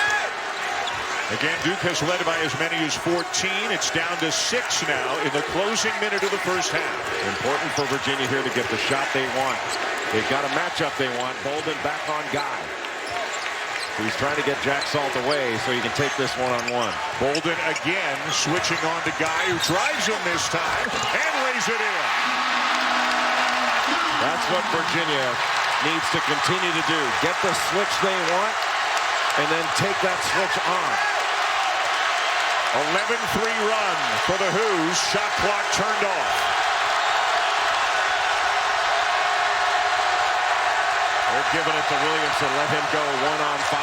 Speaker 1: Again, Duke has led by as many as 14. It's down to 6 now in the closing minute of the first half.
Speaker 7: Important for Virginia here to get the shot they want. They've got a matchup they want. Bolden back on Guy. He's trying to get Jack Salt away so he can take this one-on-one.
Speaker 1: Bolden again switching on to Guy, who drives him this time and lays it in.
Speaker 7: That's what Virginia needs to continue to do. Get the switch they want, and then take that switch on.
Speaker 1: 11-3 run for the Who's. Shot clock turned off.
Speaker 7: They're giving it to Williamson. Let him go 1-on-5.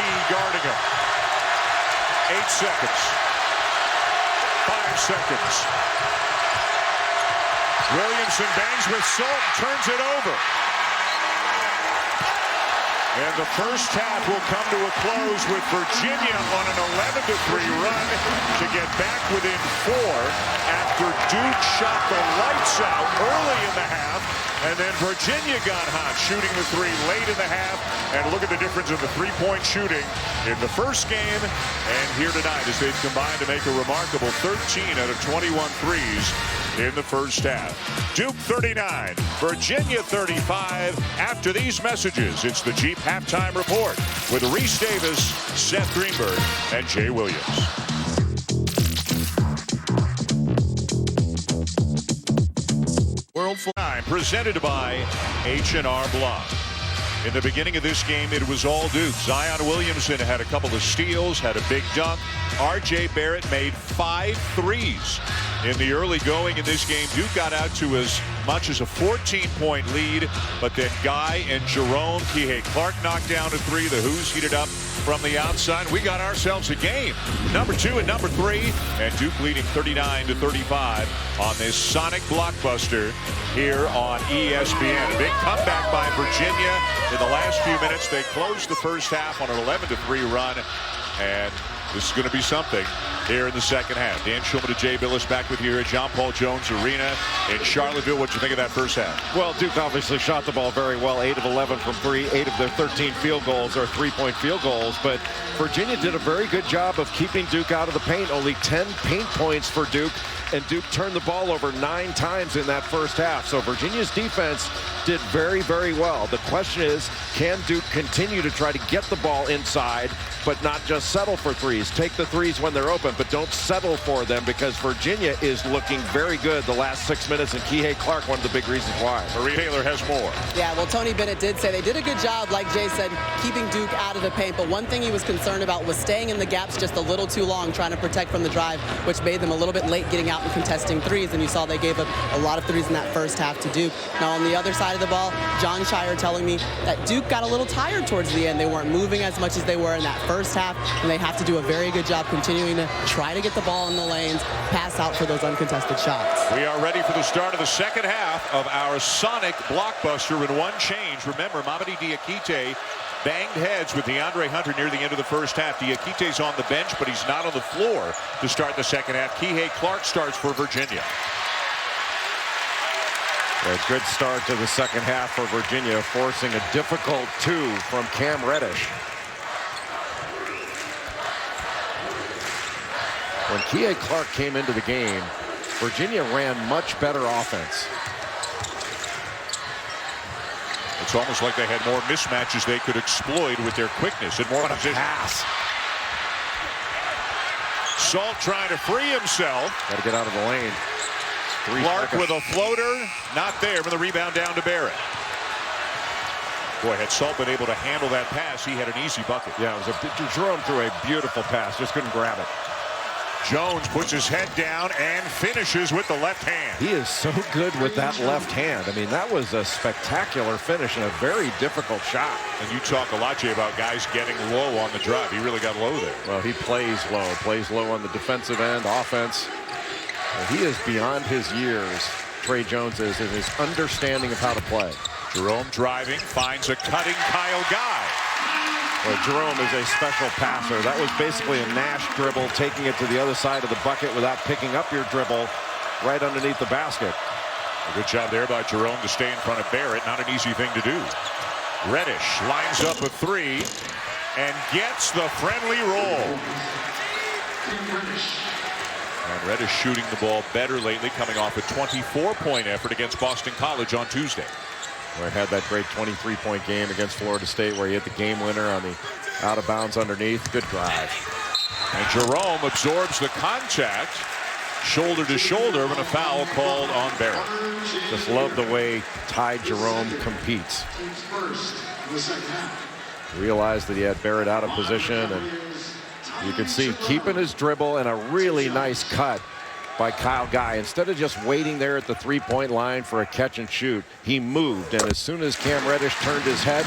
Speaker 1: He guarding him. 8 seconds. 5 seconds. Williamson bangs with Salt, turns it over. And the first half will come to a close with Virginia on an 11-3 run to get back within 4 after Duke shot the lights out early in the half. And then Virginia got hot, shooting the 3 late in the half. And look at the difference in the three-point shooting in the first game and here tonight as they've combined to make a remarkable 13 out of 21 threes in the first half. Duke 39, Virginia 35. After these messages, it's the Jeep Halftime Report with Reese Davis, Seth Greenberg, and Jay Williams. World Time presented by H&R Block. In the beginning of this game, it was all Duke. Zion Williamson had a couple of steals, had a big dunk. R.J. Barrett made 5 threes. In the early going in this game, Duke got out to as much as a 14-point lead, but then Guy and Jerome, Kihei Clark knocked down a 3. The Who's heated up from the outside. We got ourselves a game. Number 2 and number 3, and Duke leading 39-35 on this Sonic blockbuster here on ESPN. A big comeback by Virginia in the last few minutes. They closed the first half on an 11-3 run, and this is going to be something here in the second half. Dan Schulman and Jay Billis back with you at John Paul Jones Arena in Charlottesville. What'd you think of that first half?
Speaker 7: Well, Duke obviously shot the ball very well. 8 of 11 from 3. 8 of their 13 field goals are three-point field goals. But Virginia did a very good job of keeping Duke out of the paint. Only 10 paint points for Duke. And Duke turned the ball over 9 times in that first half. So Virginia's defense did very, very well. The question is, can Duke continue to try to get the ball inside, but not just settle for threes? Take the threes when they're open, but don't settle for them, because Virginia is looking very good the last 6 minutes, and Kihei Clark, one of the big reasons why.
Speaker 1: Marie Taylor has more.
Speaker 8: Yeah, well, Tony Bennett did say they did a good job, like Jay said, keeping Duke out of the paint. But one thing he was concerned about was staying in the gaps just a little too long, trying to protect from the drive, which made them a little bit late getting out and contesting threes. And you saw they gave up a lot of threes in that first half to Duke. Now, on the other side of the ball, John Shire telling me that Duke got a little tired towards the end. They weren't moving as much as they were in that first half, and they have to do a very good job continuing to try to get the ball in the lanes, pass out for those uncontested shots.
Speaker 1: We are ready for the start of the second half of our Sonic blockbuster in one change. Remember, Mamadi Diakite banged heads with DeAndre Hunter near the end of the first half. Diakite's on the bench, but he's not on the floor to start the second half. Kihei Clark starts for Virginia.
Speaker 7: A good start to the second half for Virginia, forcing a difficult 2 from Cam Reddish. When Kihei Clark came into the game, Virginia ran much better offense.
Speaker 1: It's almost like they had more mismatches they could exploit with their quickness and more position.
Speaker 7: Pass.
Speaker 1: Salt trying to free himself.
Speaker 7: Got to get out of the lane.
Speaker 1: Clark with a floater, not there, but the rebound down to Barrett. Boy, had Salt been able to handle that pass, he had an easy bucket.
Speaker 7: Yeah, it was Jerome threw a beautiful pass, just couldn't grab it.
Speaker 1: Jones puts his head down and finishes with the left hand.
Speaker 7: He is so good with that left hand. I mean, that was a spectacular finish and a very difficult shot.
Speaker 1: And you talk a lot, Jay, about guys getting low on the drive. He really got low there.
Speaker 7: Well, he plays low on the defensive end, offense. He is beyond his years, Trey Jones is, in his understanding of how to play.
Speaker 1: Jerome driving, finds a cutting Kyle Guy.
Speaker 7: Well, Jerome is a special passer. That was basically a Nash dribble, taking it to the other side of the bucket without picking up your dribble right underneath the basket.
Speaker 1: A good job there by Jerome to stay in front of Barrett. Not an easy thing to do. Reddish lines up a 3 and gets the friendly roll. And Reddish shooting the ball better lately, coming off a 24-point effort against Boston College on Tuesday.
Speaker 7: Where he had that great 23-point game against Florida State where he hit the game winner on the out of bounds underneath. Good drive.
Speaker 1: And Jerome absorbs the contact shoulder to shoulder, and a foul called on Barrett.
Speaker 7: Just love the way Ty Jerome competes. Realized that he had Barrett out of position, and you can see keeping his dribble and a really nice cut by Kyle Guy. Instead of just waiting there at the three-point line for a catch and shoot, he moved, and as soon as Cam Reddish turned his head,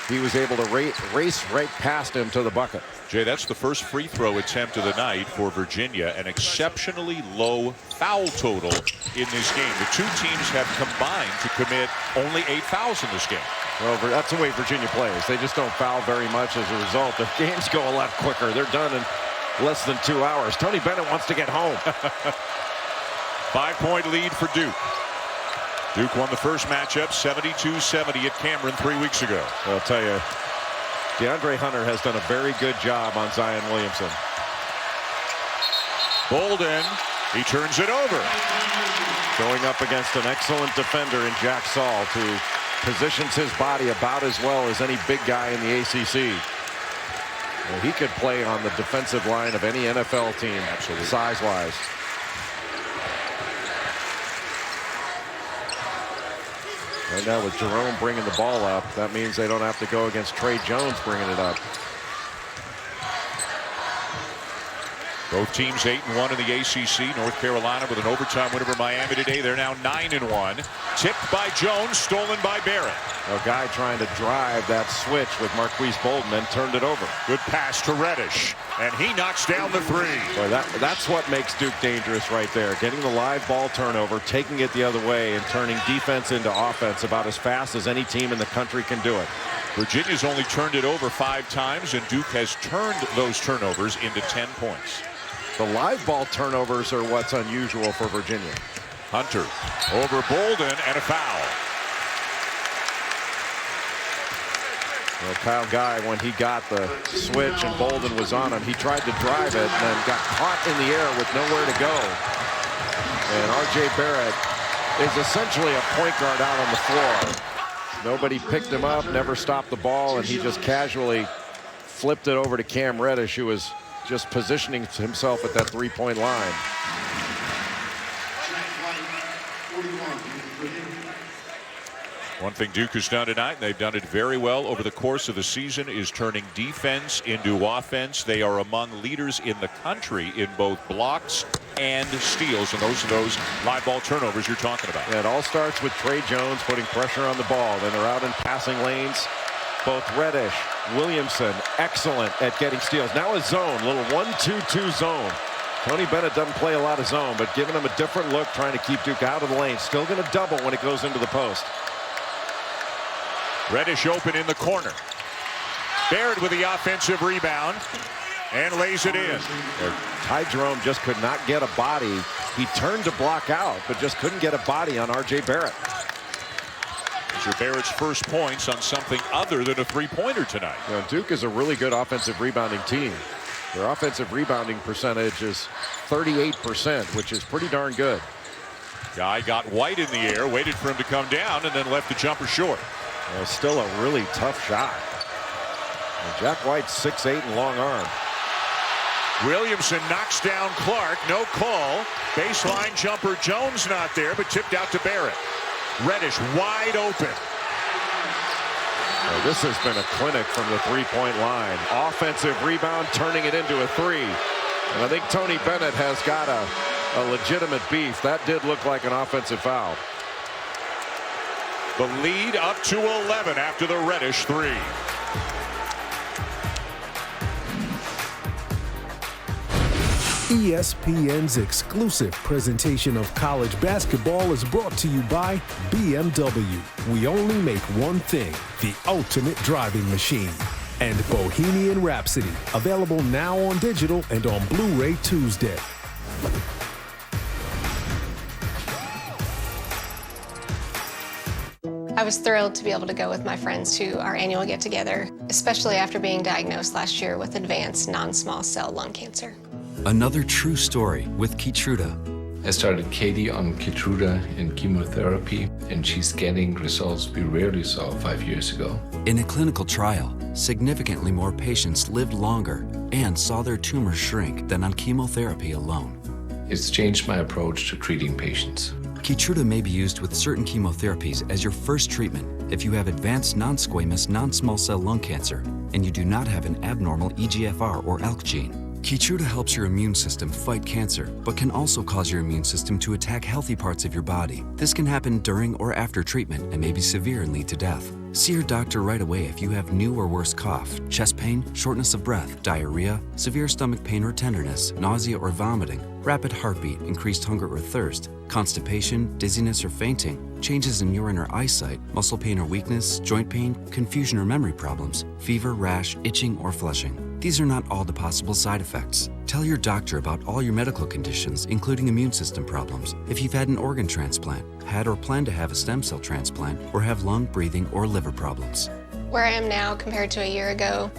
Speaker 7: he was able to race right past him to the bucket.
Speaker 1: Jay, that's the first free throw attempt of the night for Virginia. An exceptionally low foul total in this game. The two teams have combined to commit only 8 fouls in this game.
Speaker 7: Well, that's the way Virginia plays. They just don't foul very much as a result. Their games go a lot quicker. They're done in less than 2 hours. Tony Bennett wants to get home.
Speaker 1: 5-point lead for Duke. Duke won the first matchup 72-70 at Cameron 3 weeks ago.
Speaker 7: I'll tell you, DeAndre Hunter has done a very good job on Zion Williamson.
Speaker 1: Bolden, he turns it over.
Speaker 7: Going up against an excellent defender in Jack Saul, who positions his body about as well as any big guy in the ACC. Well, he could play on the defensive line of any NFL team, absolutely, size-wise. Right now with Jerome bringing the ball up, that means they don't have to go against Trey Jones bringing it up.
Speaker 1: Both teams 8-1 in the ACC. North Carolina with an overtime win over Miami today. They're now 9-1. Tipped by Jones, stolen by Barrett.
Speaker 7: A guy trying to drive that switch with Marquise Bolden and turned it over.
Speaker 1: Good pass to Reddish, and he knocks down the three.
Speaker 7: Boy, that's what makes Duke dangerous right there. Getting the live ball turnover, taking it the other way, and turning defense into offense about as fast as any team in the country can do it.
Speaker 1: Virginia's only turned it over 5 times, and Duke has turned those turnovers into 10 points.
Speaker 7: The live ball turnovers are what's unusual for Virginia.
Speaker 1: Hunter over Bolden, and a foul.
Speaker 7: Well, Kyle Guy, when he got the switch and Bolden was on him, he tried to drive it and then got caught in the air with nowhere to go. And R.J. Barrett is essentially a point guard out on the floor. Nobody picked him up, never stopped the ball, and he just casually flipped it over to Cam Reddish, who was just positioning himself at that three-point line.
Speaker 1: One thing Duke has done tonight, and they've done it very well over the course of the season, is turning defense into offense. They are among leaders in the country in both blocks and steals, and those are those live ball turnovers you're talking about.
Speaker 7: Yeah, it all starts with Trey Jones putting pressure on the ball. Then they're out in passing lanes. Both Reddish, Williamson, excellent at getting steals. Now a zone, little 1-2-2 zone. Tony Bennett doesn't play a lot of zone, but giving him a different look, trying to keep Duke out of the lane. Still going to double when it goes into the post.
Speaker 1: Reddish open in the corner. Barrett with the offensive rebound and lays it in.
Speaker 7: Ty Jerome just could not get a body. He turned to block out, but just couldn't get a body on R.J. Barrett.
Speaker 1: These are Barrett's first points on something other than a three-pointer tonight.
Speaker 7: You know, Duke is a really good offensive rebounding team. Their offensive rebounding percentage is 38%, which is pretty darn good.
Speaker 1: Guy got White in the air, waited for him to come down, and then left the jumper short.
Speaker 7: Still a really tough shot. And Jack White's 6'8" and long arm.
Speaker 1: Williamson knocks down Clark. No call. Baseline jumper. Jones not there, but tipped out to Barrett. Reddish wide open.
Speaker 7: Well, this has been a clinic from the three-point line. Offensive rebound, turning it into a three. And I think Tony Bennett has got a legitimate beef. That did look like an offensive foul.
Speaker 1: The lead up to 11 after the Reddish three.
Speaker 9: ESPN's exclusive presentation of college basketball is brought to you by BMW. We only make one thing, the ultimate driving machine. And Bohemian Rhapsody, available now on digital and on Blu-ray Tuesday.
Speaker 2: I was thrilled to be able to go with my friends to our annual get-together, especially after being diagnosed last year with advanced non-small cell lung cancer.
Speaker 5: Another true story with Keytruda.
Speaker 23: I started Katie on Keytruda in chemotherapy, and she's getting results we rarely saw 5 years ago.
Speaker 5: In a clinical trial, significantly more patients lived longer and saw their tumors shrink than on chemotherapy alone.
Speaker 23: It's changed my approach to treating patients.
Speaker 5: Keytruda may be used with certain chemotherapies as your first treatment if you have advanced non-squamous non-small cell lung cancer and you do not have an abnormal EGFR or ALK gene. Keytruda helps your immune system fight cancer, but can also cause your immune system to attack healthy parts of your body. This can happen during or after treatment and may be severe and lead to death. See your doctor right away if you have new or worse cough, chest pain, shortness of breath, diarrhea, severe stomach pain or tenderness, nausea or vomiting, rapid heartbeat, increased hunger or thirst, constipation, dizziness or fainting, changes in urine or eyesight, muscle pain or weakness, joint pain, confusion or memory problems, fever, rash, itching, or flushing. These are not all the possible side effects. Tell your doctor about all your medical conditions, including immune system problems, if you've had an organ transplant, had or plan to have a stem cell transplant, or have lung, breathing, or liver problems.
Speaker 2: Where I am now compared to a year ago,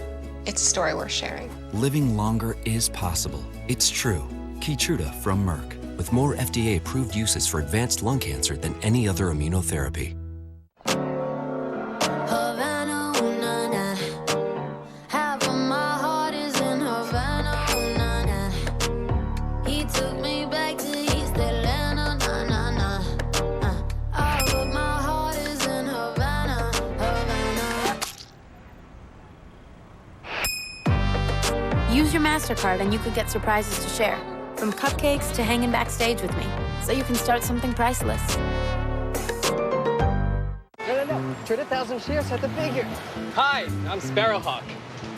Speaker 2: it's a story worth sharing.
Speaker 5: Living longer is possible. It's true. Keytruda from Merck, with more FDA-approved uses for advanced lung cancer than any other immunotherapy.
Speaker 4: Use your MasterCard and you could get surprises to share. From cupcakes to hanging backstage with me. So you can start something priceless.
Speaker 6: No. Trade 1,000 shares at the figure. Hi, I'm Sparrowhawk.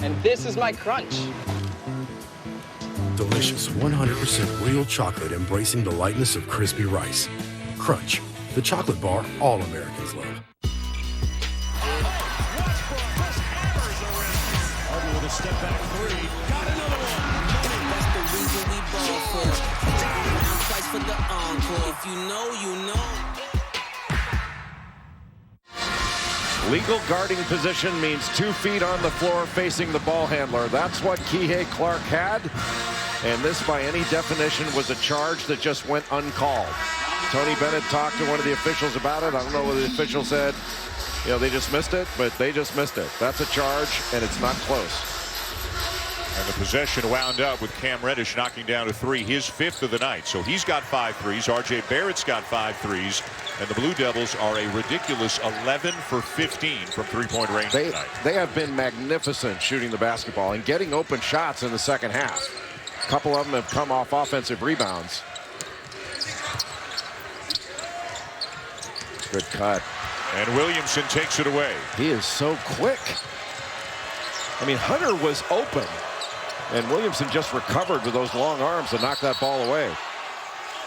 Speaker 6: And this is my crunch.
Speaker 10: Delicious 100% real chocolate embracing the lightness of crispy rice. Crunch, the chocolate bar all Americans love.
Speaker 1: With a step back three. Got another one.
Speaker 24: That's the reason we ball for. Price for the encore. If you know, you know.
Speaker 7: Legal guarding position means 2 feet on the floor facing the ball handler. That's what Kihei Clark had. And this, by any definition, was a charge that just went uncalled. Tony Bennett talked to one of the officials about it. I don't know whether the official said, you know, they just missed it, but they just missed it. That's a charge, and it's not close.
Speaker 1: And the possession wound up with Cam Reddish knocking down a 3, his 5th of the night. So he's got 5 threes. R.J. Barrett's got 5 threes. And the Blue Devils are a ridiculous 11 for 15 from three-point range tonight.
Speaker 7: They have been magnificent shooting the basketball and getting open shots in the second half. A couple of them have come off offensive rebounds. Good cut.
Speaker 1: And Williamson takes it away.
Speaker 7: He is so quick. I mean, Hunter was open. And Williamson just recovered with those long arms to knock that ball away.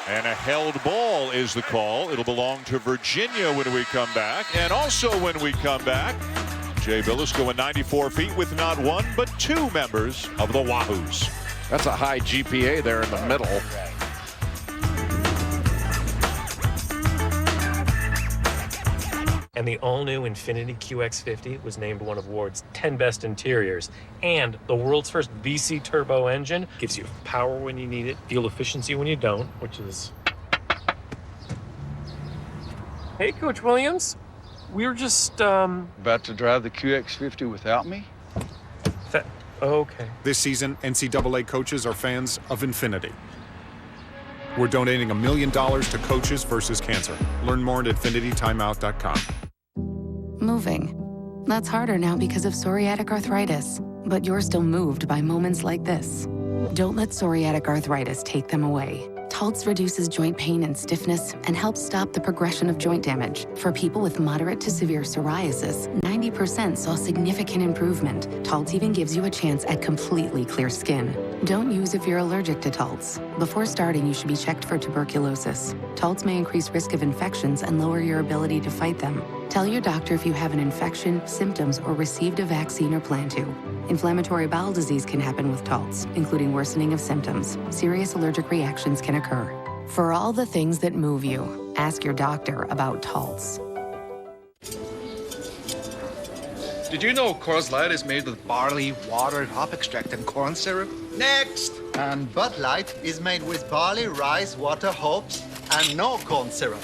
Speaker 1: And a held ball is the call. It'll belong to Virginia when we come back. And also when we come back, Jay Billis going 94 feet with not one, but 2 members of the Wahoos.
Speaker 7: That's a high GPA there in the middle.
Speaker 20: And the all-new Infiniti QX50 was named one of Ward's 10 best interiors. And the world's first VC turbo engine gives you power when you need it, fuel efficiency when you don't, which is... Hey, Coach Williams. We were just,
Speaker 19: About to drive the QX50 without me?
Speaker 20: Okay.
Speaker 21: This season, NCAA coaches are fans of Infinity. We're donating $1 million to Coaches versus Cancer. Learn more at infinitytimeout.com.
Speaker 25: Moving. That's harder now because of psoriatic arthritis, but you're still moved by moments like this. Don't let psoriatic arthritis take them away. Taltz reduces joint pain and stiffness and helps stop the progression of joint damage. For people with moderate to severe psoriasis, 90% saw significant improvement. Taltz even gives you a chance at completely clear skin. Don't use if you're allergic to Taltz. Before starting, you should be checked for tuberculosis. Taltz may increase risk of infections and lower your ability to fight them. Tell your doctor if you have an infection, symptoms, or received a vaccine or plan to. Inflammatory bowel disease can happen with Taltz, including worsening of symptoms. Serious allergic reactions can occur. For all the things that move you, ask your doctor about Taltz.
Speaker 26: Did you know Coors Light is made with barley, water, hop extract, and corn syrup?
Speaker 27: Next! And Bud Light is made with barley, rice, water, hops, and no corn syrup.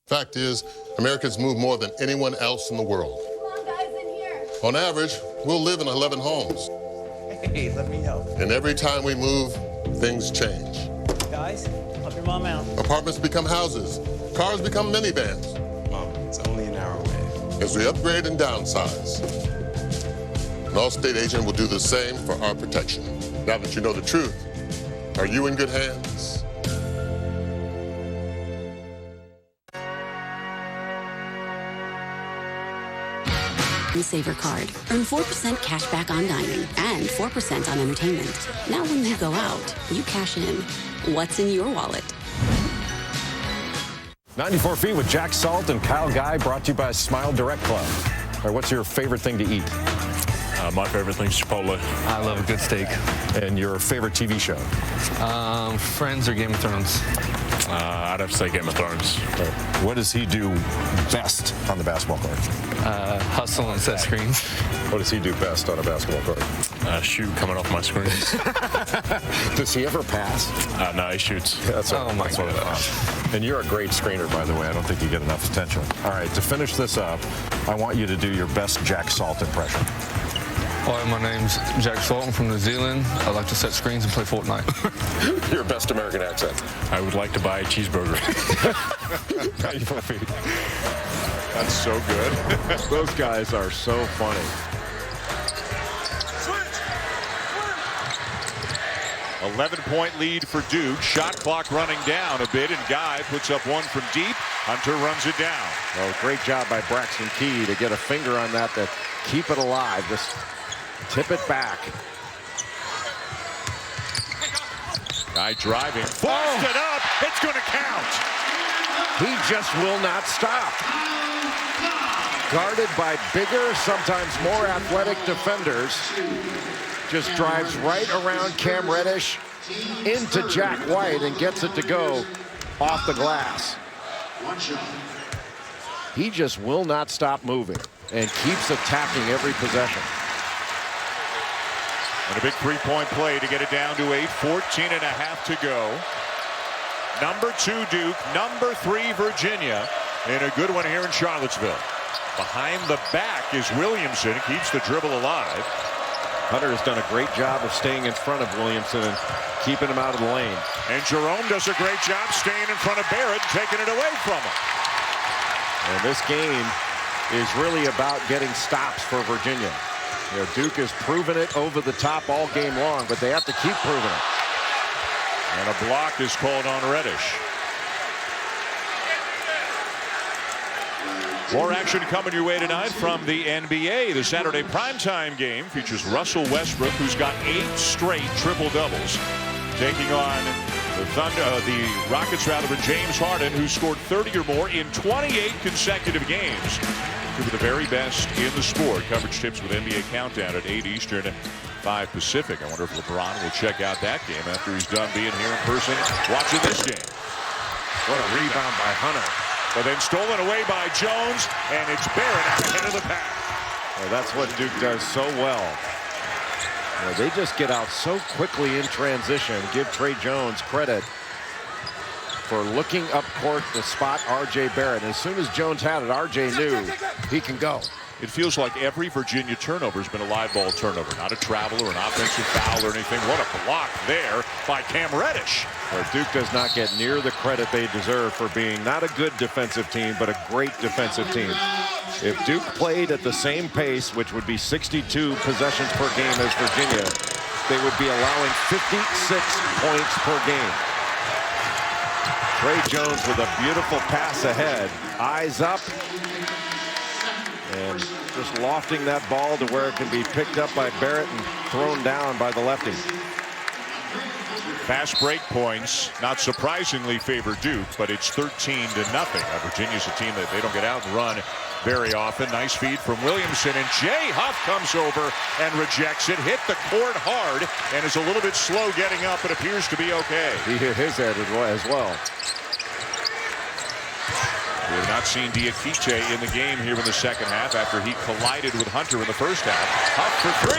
Speaker 28: Fact is, Americans move more than anyone else in the world.
Speaker 27: Come on, guys, in here.
Speaker 28: On average, we'll live in 11 homes.
Speaker 11: Hey, let me help.
Speaker 28: And every time we move, things change.
Speaker 11: Guys, help your mom out.
Speaker 28: Apartments become houses. Cars become minivans.
Speaker 11: Mom, it's only an hour away.
Speaker 28: As we upgrade and downsize. An Allstate agent will do the same for our protection. Now that you know the truth, are you in good hands?
Speaker 12: Saver card. Earn 4% cash back on dining and 4% on entertainment. Now when you go out, you cash in. What's in your wallet?
Speaker 7: 94 Feet with Jack Salt and Kyle Guy, brought to you by Smile Direct Club. All right, what's your favorite thing to eat?
Speaker 13: My favorite thing is Chipotle.
Speaker 14: I love a good steak.
Speaker 7: And your favorite TV show?
Speaker 14: Friends or Game of Thrones?
Speaker 13: I'd have to say Game of Thrones.
Speaker 7: What does he do best on the basketball court?
Speaker 14: Hustle and set screens.
Speaker 7: What does he do best on a basketball court?
Speaker 13: Shoot coming off my screens.
Speaker 7: Does he ever pass?
Speaker 13: No, he shoots.
Speaker 7: That's what I thought. And you're a great screener, by the way. I don't think you get enough attention. All right, to finish this up, I want you to do your best Jack Salt impression.
Speaker 14: Hi, my name's Jack Salt. I'm from New Zealand. I like to set screens and play Fortnite.
Speaker 7: Your best American accent.
Speaker 13: I would like to buy a cheeseburger.
Speaker 7: 94 Feet. That's so good. Those guys are so funny.
Speaker 1: 11-point lead for Duke. Shot clock running down a bit, and Guy puts up one from deep. Hunter runs it down.
Speaker 7: Well, great job by Braxton Key to get a finger on that to keep it alive. Just tip it back.
Speaker 1: Guy driving. Forced it up. It's going to count.
Speaker 7: He just will not stop. Guarded by bigger, sometimes more athletic defenders. Just drives right around Cam Reddish into Jack White and gets it to go off the glass. He just will not stop moving and keeps attacking every possession.
Speaker 1: And a big three-point play to get it down to 8, 14 and a half to go. Number 2 Duke, number 3 Virginia, and a good one here in Charlottesville. Behind the back is Williamson, keeps the dribble alive.
Speaker 7: Hunter has done a great job of staying in front of Williamson and keeping him out of the lane.
Speaker 1: And Jerome does a great job staying in front of Barrett and taking it away from him.
Speaker 7: And this game is really about getting stops for Virginia. You know, Duke has proven it over the top all game long, but they have to keep proving it.
Speaker 1: And a block is called on Reddish. More action coming your way tonight from the NBA. The Saturday primetime game features Russell Westbrook, who's got 8 straight triple-doubles, taking on the Rockets, with James Harden, who scored 30 or more in 28 consecutive games. Two of the very best in the sport. Coverage tips with NBA Countdown at 8 Eastern, 5 Pacific. I wonder if LeBron will check out that game after he's done being here in person watching this game.
Speaker 7: What a rebound by Hunter.
Speaker 1: But then stolen away by Jones, and it's Barrett at the head of the pack.
Speaker 7: Well, that's what Duke does so well. You know, they just get out so quickly in transition. Give Trey Jones credit for looking up court to spot R.J. Barrett. As soon as Jones had it, R.J. knew he can go.
Speaker 1: It feels like every Virginia turnover has been a live ball turnover, not a travel or an offensive foul or anything. What a block there by Cam Reddish.
Speaker 7: Well, Duke does not get near the credit they deserve for being not a good defensive team, but a great defensive team. If Duke played at the same pace, which would be 62 possessions per game as Virginia, they would be allowing 56 points per game. Trey Jones with a beautiful pass ahead. Eyes up. And just lofting that ball to where it can be picked up by Barrett and thrown down by the lefty.
Speaker 1: Fast break points, not surprisingly, favor Duke, but it's 13-0. Virginia's a team that they don't get out and run very often. Nice feed from Williamson, and Jay Huff comes over and rejects it. Hit the court hard and is a little bit slow getting up, but appears to be okay.
Speaker 7: He hit his head as well.
Speaker 1: We have not seen Diakite in the game here in the second half after he collided with Hunter in the first half. Huff for 3.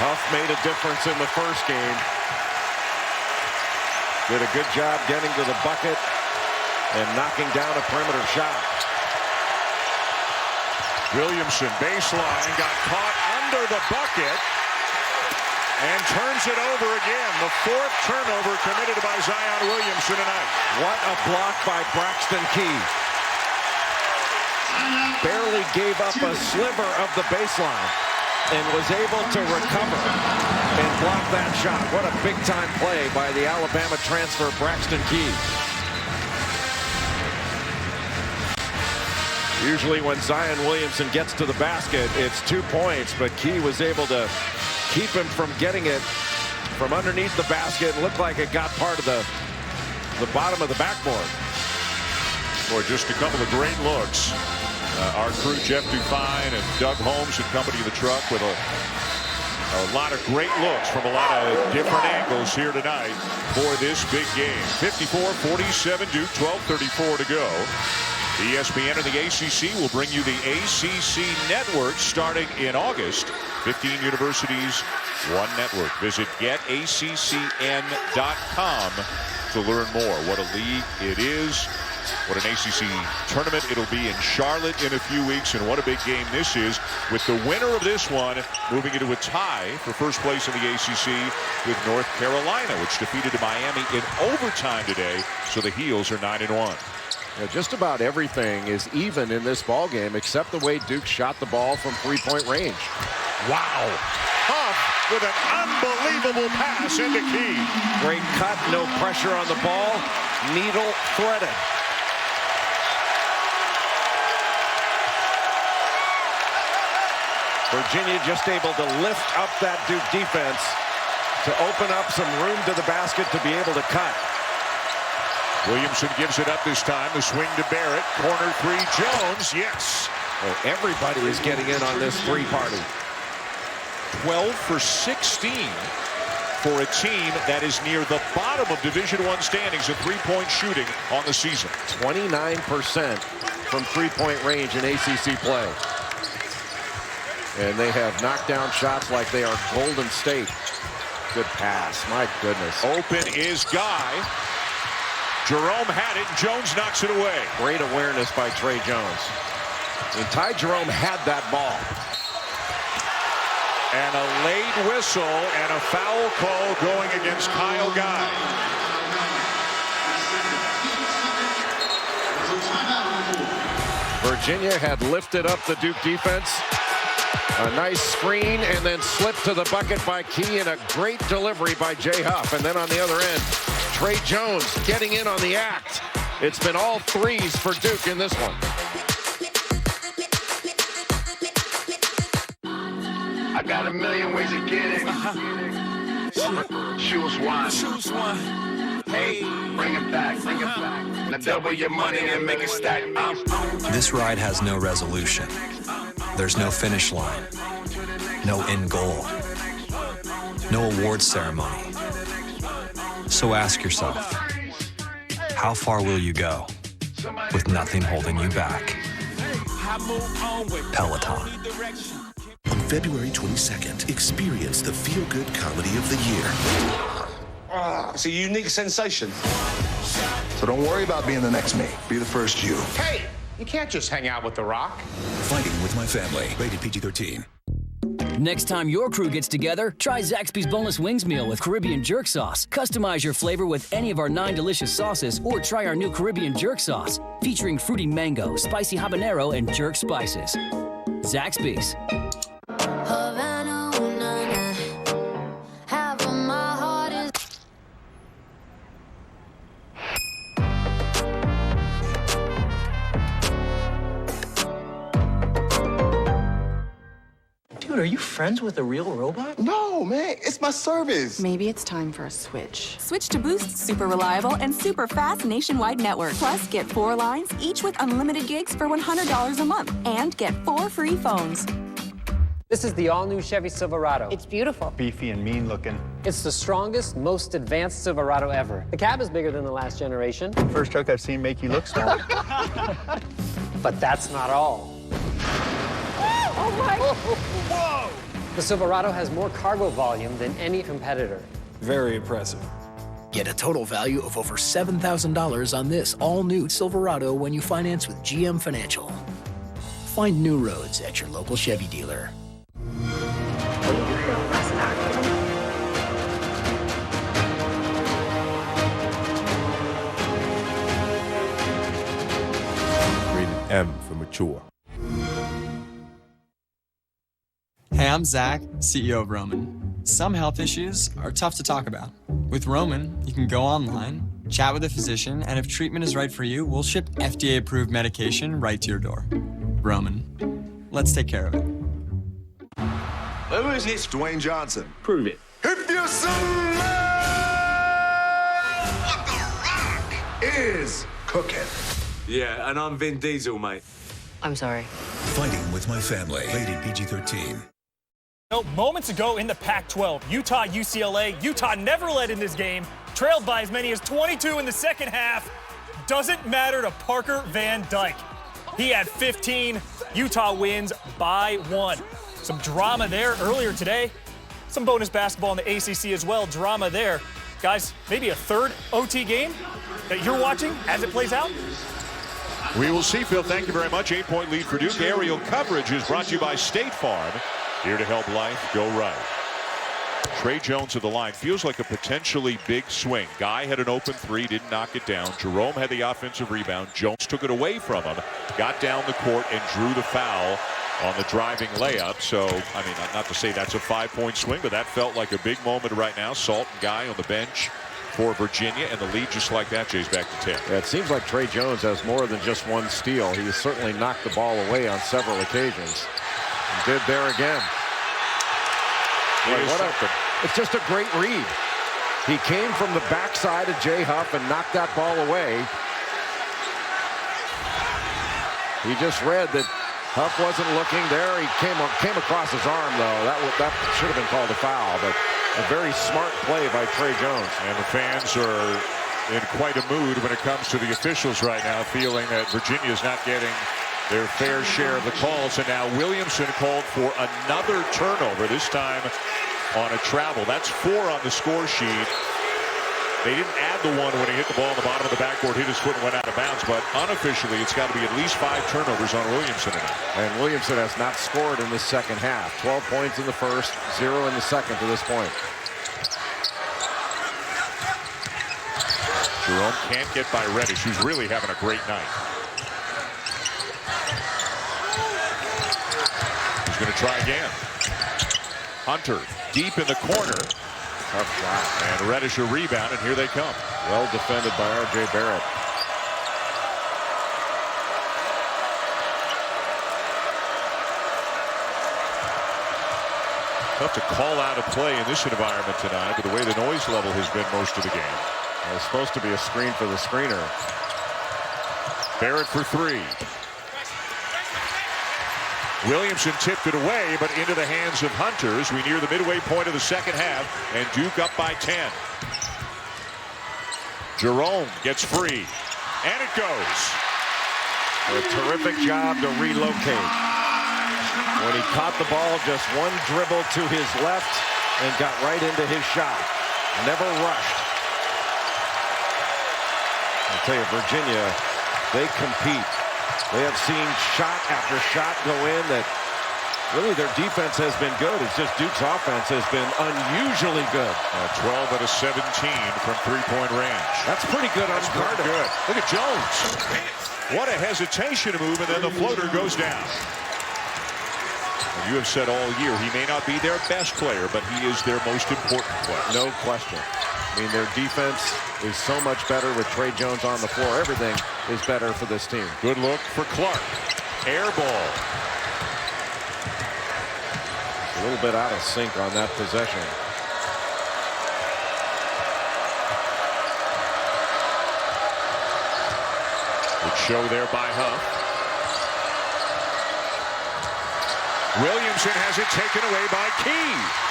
Speaker 7: Huff made a difference in the first game. Did a good job getting to the bucket and knocking down a perimeter shot.
Speaker 1: Williamson, baseline, got caught under the bucket and turns it over again. The fourth turnover committed by Zion Williamson tonight.
Speaker 7: What a block by Braxton Key. Barely gave up a sliver of the baseline and was able to recover and block that shot. What a big-time play by the Alabama transfer, Braxton Key. Usually when Zion Williamson gets to the basket, it's 2 points, but Key was able to keep him from getting it from underneath the basket. It looked like it got part of the bottom of the backboard.
Speaker 1: Boy, just a couple of great looks. Our crew, Jeff Dufine and Doug Holmes, and company of the truck with a lot of great looks from a lot of different angles here tonight for this big game. 54-47 Duke, 12:34 to go. ESPN and the ACC will bring you the ACC Network starting in August. 15 universities, one network. Visit getaccn.com to learn more. What a league it is. What an ACC tournament it'll be in Charlotte in a few weeks, and what a big game this is, with the winner of this one moving into a tie for first place in the ACC with North Carolina, which defeated Miami in overtime today, so the Heels are 9-1.
Speaker 7: Yeah, just about everything is even in this ball game except the way Duke shot the ball from three-point range.
Speaker 1: Wow. Huff with an unbelievable pass into Key.
Speaker 7: Great cut, no pressure on the ball. Needle threaded. Virginia just able to lift up that Duke defense to open up some room to the basket to be able to cut.
Speaker 1: Williamson gives it up this time. The swing to Barrett. Corner three, Jones. Yes.
Speaker 7: Well, everybody is getting in on this three party.
Speaker 1: 12 for 16 for a team that is near the bottom of Division I standings in three-point shooting on the season.
Speaker 7: 29% from three-point range in ACC play. And they have knocked down shots like they are Golden State. Good pass. My goodness.
Speaker 1: Open is Guy. Jerome had it. Jones knocks it away.
Speaker 7: Great awareness by Trey Jones. And Ty Jerome had that ball.
Speaker 1: And a late whistle and a foul call going against Kyle Guy.
Speaker 7: Virginia had lifted up the Duke defense. A nice screen and then slipped to the bucket by Key, and a great delivery by Jay Huff. And then on the other end, Trey Jones getting in on the act. It's been all threes for Duke in this one.
Speaker 3: I got a million ways to get it. Choose one. Choose one. Hey, bring it back, bring it back. Now double your money and make it stack.
Speaker 8: This ride has no resolution. There's no finish line, no end goal, no awards ceremony. So ask yourself, how far will you go with nothing holding you back? Peloton.
Speaker 9: On February 22nd, experience the feel-good comedy of the year.
Speaker 15: It's a unique sensation.
Speaker 9: So don't worry about being the next me. Be the first you.
Speaker 15: Hey, you can't just hang out with The Rock.
Speaker 9: Fighting with my family. Rated PG-13.
Speaker 16: Next time your crew gets together, try Zaxby's Boneless Wings Meal with Caribbean Jerk Sauce. Customize your flavor with any of our 9 delicious sauces, or try our new Caribbean Jerk Sauce, featuring fruity mango, spicy habanero, and jerk spices. Zaxby's.
Speaker 17: Dude, are you friends with a real robot?
Speaker 9: No, man, it's my service.
Speaker 18: Maybe it's time for a switch.
Speaker 22: Switch to Boost's super reliable and super fast nationwide network. Plus, get 4 lines, each with unlimited gigs for $100 a month. And get 4 free phones.
Speaker 6: This is the all-new Chevy Silverado.
Speaker 18: It's beautiful.
Speaker 11: Beefy and mean looking.
Speaker 6: It's the strongest, most advanced Silverado ever. The cab is bigger than the last generation.
Speaker 11: First truck I've seen make you look small.
Speaker 6: But that's not all.
Speaker 18: Oh my!
Speaker 6: Whoa! The Silverado has more cargo volume than any competitor.
Speaker 11: Very impressive.
Speaker 2: Get a total value of over $7,000 on this all-new Silverado when you finance with GM Financial. Find new roads at your local Chevy dealer.
Speaker 4: Rated M for mature.
Speaker 5: Hey, I'm Zach, CEO of Roman. Some health issues are tough to talk about. With Roman, you can go online, chat with a physician, and if treatment is right for you, we'll ship FDA-approved medication right to your door. Roman, let's take care of it.
Speaker 10: Who is this? Dwayne Johnson.
Speaker 5: Prove it.
Speaker 10: If you smell what The Rock is cooking.
Speaker 19: Yeah, and I'm Vin Diesel, mate.
Speaker 20: I'm sorry.
Speaker 23: Fighting with my family. Rated PG-13.
Speaker 24: Moments ago in the Pac-12, Utah, UCLA, Utah never led in this game, trailed by as many as 22 in the second half. Doesn't matter to Parker Van Dyke. He had 15. Utah wins by 1. Some drama there earlier today. Some bonus basketball in the ACC as well. Drama there. Guys, maybe a third OT game that you're watching as it plays out?
Speaker 1: We will see, Phil. Thank you very much. 8-point lead for Duke. Aerial coverage is brought to you by State Farm. Here to help life go right. Trey Jones at the line. Feels like a potentially big swing. Guy had an open three, didn't knock it down. Jerome had the offensive rebound. Jones took it away from him, got down the court, and drew the foul on the driving layup. So, I mean, not to say that's a 5-point swing, but that felt like a big moment right now. Salt and Guy on the bench for Virginia, and the lead just like that, Jay's back to 10.
Speaker 7: Yeah, it seems like Trey Jones has more than just one steal. He certainly knocked the ball away on several occasions. Did there again. It's just a great read. He came from the backside of Jay Huff and knocked that ball away. He just read that Huff wasn't looking there. He came across his arm, though. That should have been called a foul, but a very smart play by Trey Jones.
Speaker 1: And the fans are in quite a mood when it comes to the officials right now, feeling that Virginia is not getting their fair share of the calls. And now Williamson called for another turnover, this time on a travel. That's 4 on the score sheet. They didn't add the one when he hit the ball in the bottom of the backboard, hit his foot and went out of bounds, but unofficially it's got to be at least 5 turnovers on Williamson tonight.
Speaker 7: And Williamson has not scored in the second half. 12 points in the first, 0 in the second to this point.
Speaker 1: Jerome can't get by Reddish, who's really having a great night. He's going to try again. Hunter deep in the corner.
Speaker 7: Tough shot.
Speaker 1: And Reddish a rebound, and here they come.
Speaker 7: Well defended by R.J. Barrett.
Speaker 1: Tough to call out a play in this environment tonight, but the way the noise level has been most of the game.
Speaker 7: It was supposed to be a screen for the screener.
Speaker 1: Barrett for 3. Williamson tipped it away, but into the hands of Hunter as we near the midway point of the second half, and Duke up by 10. Jerome gets free, and it goes.
Speaker 7: A terrific job to relocate. When he caught the ball, just one dribble to his left and got right into his shot. Never rushed. I'll tell you, Virginia, they compete. They have seen shot after shot go in that really their defense has been good. It's just Duke's offense has been unusually good.
Speaker 1: 12 out of 17 from three-point range.
Speaker 7: That's pretty good on Carter.
Speaker 1: Good. Look at Jones. What a hesitation move, and then the floater goes down. And you have said all year he may not be their best player, but he is their most important player.
Speaker 7: No question. I mean, their defense is so much better with Trey Jones on the floor. Everything is better for this team.
Speaker 1: Good look for Clark. Air ball.
Speaker 7: A little bit out of sync on that possession.
Speaker 1: Good show there by Huff. Williamson has it taken away by Key.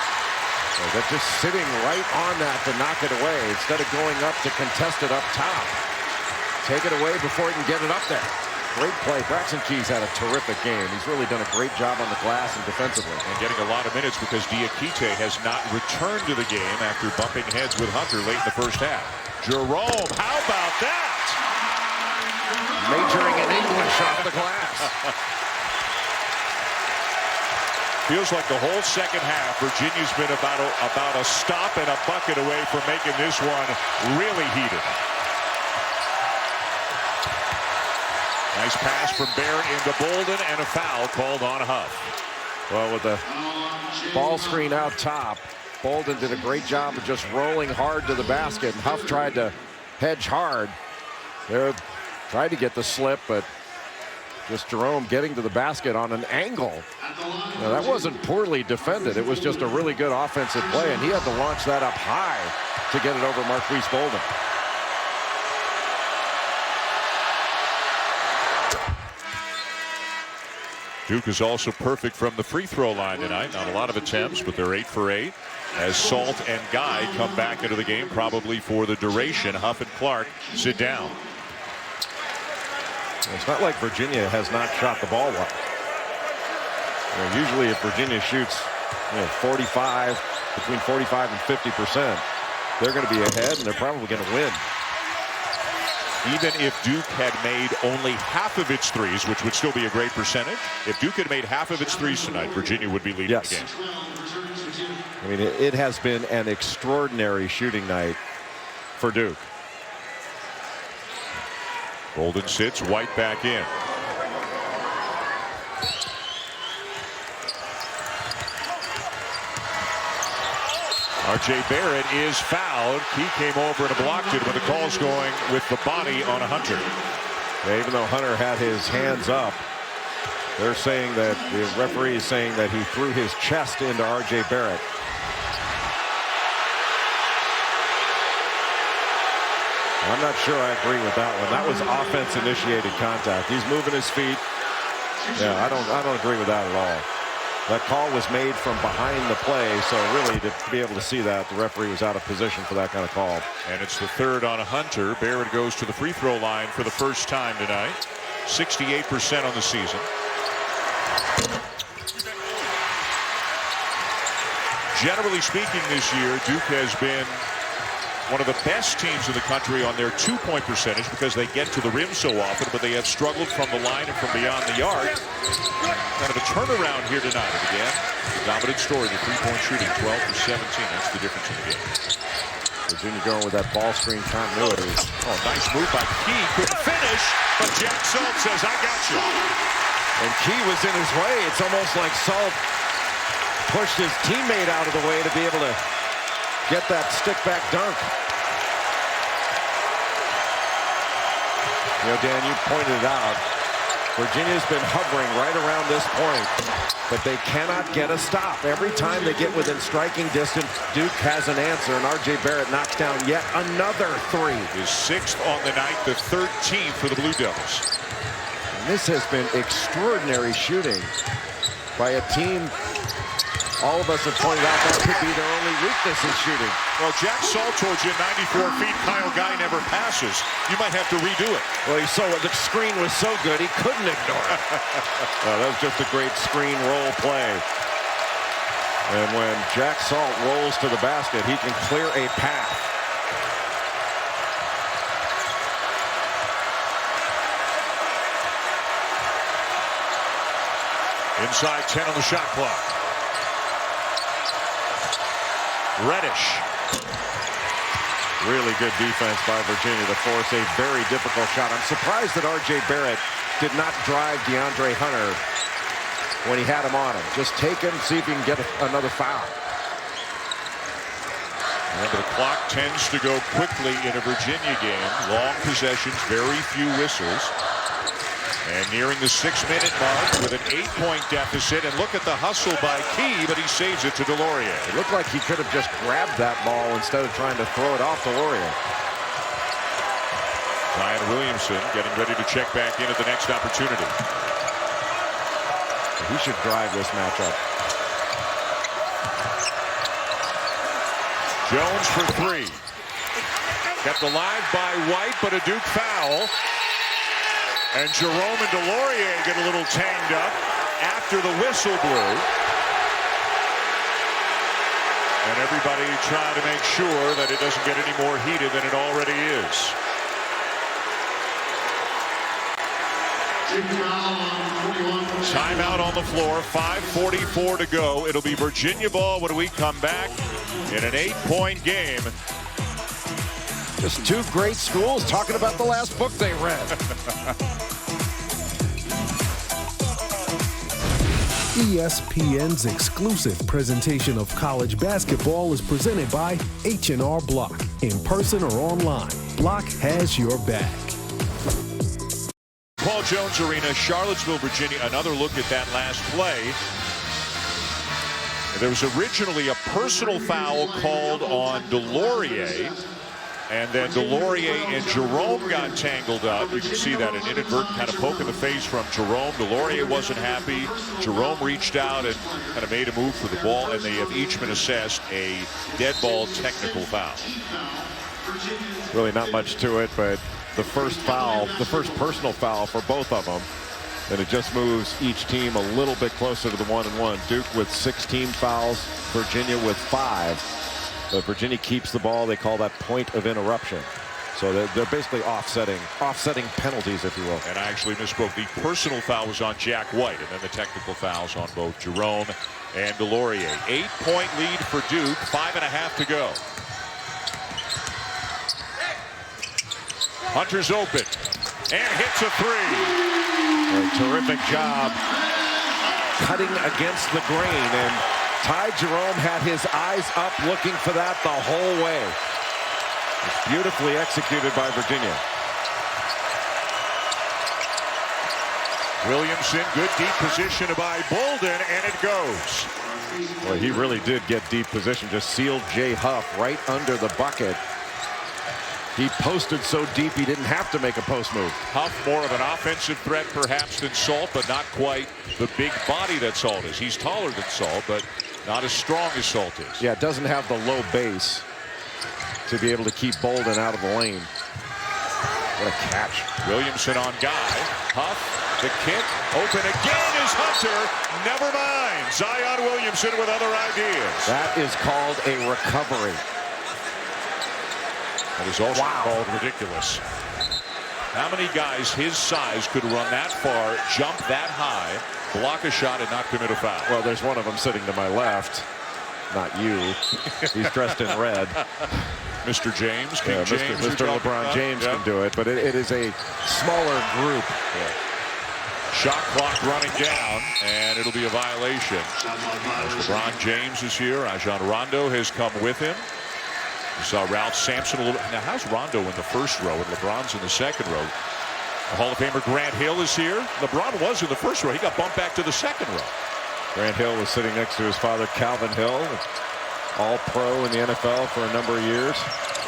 Speaker 7: They're just sitting right on that to knock it away instead of going up to contest it up top. Take it away before he can get it up there. Great play. Braxton Keys had a terrific game. He's really done a great job on the glass and defensively.
Speaker 1: And getting a lot of minutes because Diakite has not returned to the game after bumping heads with Hunter late in the first half. Jerome, how about that?
Speaker 7: Majoring in English off the glass.
Speaker 1: Feels like the whole second half, Virginia's been about a stop and a bucket away from making this one really heated. Nice pass from Barrett into Bolden, and a foul called on Huff.
Speaker 7: Well, with the ball screen out top, Bolden did a great job of just rolling hard to the basket, and Huff tried to hedge hard. They tried to get the slip, but just Jerome getting to the basket on an angle. Now, that wasn't poorly defended. It was just a really good offensive play, and he had to launch that up high to get it over Marquise Bolden.
Speaker 1: Duke is also perfect from the free throw line tonight. Not a lot of attempts, but they're 8 for 8. As Salt and Guy come back into the game, probably for the duration. Huff and Clark sit down.
Speaker 7: It's not like Virginia has not shot the ball well. Usually if Virginia shoots 45, between 45 and 50%, they're going to be ahead, and they're probably going to win.
Speaker 1: Even if Duke had made only half of its threes, which would still be a great percentage, if Duke had made half of its threes tonight, Virginia would be leading the game.
Speaker 7: I mean, it has been an extraordinary shooting night for Duke.
Speaker 1: Bolden sits, White back in. R.J. Barrett is fouled. He came over and blocked it when the call's going with the body on Hunter.
Speaker 7: Yeah, even though Hunter had his hands up, they're saying that the referee is saying that he threw his chest into R.J. Barrett. I'm not sure I agree with that one. That was offense-initiated contact. He's moving his feet. Yeah, I don't agree with that at all. That call was made from behind the play, so really to be able to see that, the referee was out of position for that kind of call.
Speaker 1: And it's the third on Hunter. Barrett goes to the free throw line for the first time tonight. 68% on the season. Generally speaking this year, Duke has been one of the best teams in the country on their two-point percentage because they get to the rim so often, but they have struggled from the line and from beyond the arc. Kind of a turnaround here tonight. And again, the dominant story, the three-point shooting, 12 for 17. That's the difference in the game.
Speaker 7: Virginia going with that ball screen continuity.
Speaker 1: Oh, nice move by Key. Couldn't finish, but Jack Salt says, I got you.
Speaker 7: And Key was in his way. It's almost like Salt pushed his teammate out of the way to be able to get that stick-back dunk. Dan, you pointed it out. Virginia's been hovering right around this point, but they cannot get a stop. Every time they get within striking distance, Duke has an answer, and R.J. Barrett knocks down yet another three.
Speaker 1: His 6th on the night, the 13th for the Blue Devils.
Speaker 7: And this has been extraordinary shooting by a team. All of us have pointed out that could be their only weakness in shooting.
Speaker 1: Well, Jack Salt told you 94 feet, Kyle Guy never passes. You might have to redo it.
Speaker 7: Well, the screen was so good, he couldn't ignore it. That was just a great screen roll play. And when Jack Salt rolls to the basket, he can clear a path.
Speaker 1: Inside 10 on the shot clock. Reddish.
Speaker 7: Really good defense by Virginia to force a very difficult shot. I'm surprised that R.J. Barrett did not drive DeAndre Hunter when he had him on him. Just take him, see if he can get another foul.
Speaker 1: Remember, the clock tends to go quickly in a Virginia game. Long possessions, very few whistles. And nearing the 6-minute mark with an 8-point deficit. And look at the hustle by Key, but he saves it to Delorier.
Speaker 7: It looked like he could have just grabbed that ball instead of trying to throw it off Delorier.
Speaker 1: Zion Williamson getting ready to check back in at the next opportunity.
Speaker 7: He should drive this matchup.
Speaker 1: Jones for 3. Kept alive by White, but a Duke foul. And Jerome and Delorier get a little tanged up after the whistle blew. And everybody trying to make sure that it doesn't get any more heated than it already is. Timeout on the floor, 5:44 to go. It'll be Virginia ball when we come back in an 8-point game.
Speaker 7: Just two great schools talking about the last book they read.
Speaker 12: ESPN's exclusive presentation of college basketball is presented by H&R Block. In person or online, Block has your back.
Speaker 1: Paul Jones Arena, Charlottesville, Virginia. Another look at that last play. There was originally a personal foul called on Delorier. And then Delorier and Jerome got tangled up. You can see that an inadvertent kind of poke in the face from Jerome. Delorier wasn't happy. Jerome reached out and kind of made a move for the ball, and they have each been assessed a dead ball technical foul.
Speaker 7: Really not much to it, but the first foul, the first personal foul for both of them, and it just moves each team a little bit closer to the 1-and-1. Duke with 6 team fouls, Virginia with 5. But Virginia keeps the ball. They call that point of interruption. So they're basically offsetting penalties, if you will.
Speaker 1: And I actually misspoke. The personal foul was on Jack White, and then the technical fouls on both Jerome and Delorier. 8-point lead for Duke, 5.5 to go. Hunter's open and hits a 3.
Speaker 7: A terrific job cutting against the grain, and Ty Jerome had his eyes up looking for that the whole way. It's beautifully executed by Virginia.
Speaker 1: Williamson, good deep position by Bolden, and it goes.
Speaker 7: Well, he really did get deep position, just sealed Jay Huff right under the bucket. He posted so deep he didn't have to make a post move.
Speaker 1: Huff more of an offensive threat perhaps than Salt, but not quite the big body that Salt is. He's taller than Salt, but not as strong as Salt is.
Speaker 7: Yeah, it doesn't have the low base to be able to keep Bolden out of the lane. What a catch.
Speaker 1: Williamson on Guy. Huff, the kick, open again is Hunter. Never mind. Zion Williamson with other ideas.
Speaker 7: That is called a recovery.
Speaker 1: That is also called ridiculous. How many guys his size could run that far, jump that high, block a shot, and not commit a foul?
Speaker 7: Well, there's one of them sitting to my left. Not you. He's dressed in red.
Speaker 1: Mr. James, King James.
Speaker 7: Mr. LeBron James can do it, but it is a smaller group.
Speaker 1: Yeah. Shot clock running down, and it'll be a violation. As LeBron James is here. Rajon Rondo has come with him. You saw Ralph Sampson a little. Now, how's Rondo in the first row and LeBron's in the second row? The Hall of Famer Grant Hill is here. LeBron was in the first row. He got bumped back to the second row.
Speaker 7: Grant Hill was sitting next to his father, Calvin Hill, all-pro in the NFL for a number of years.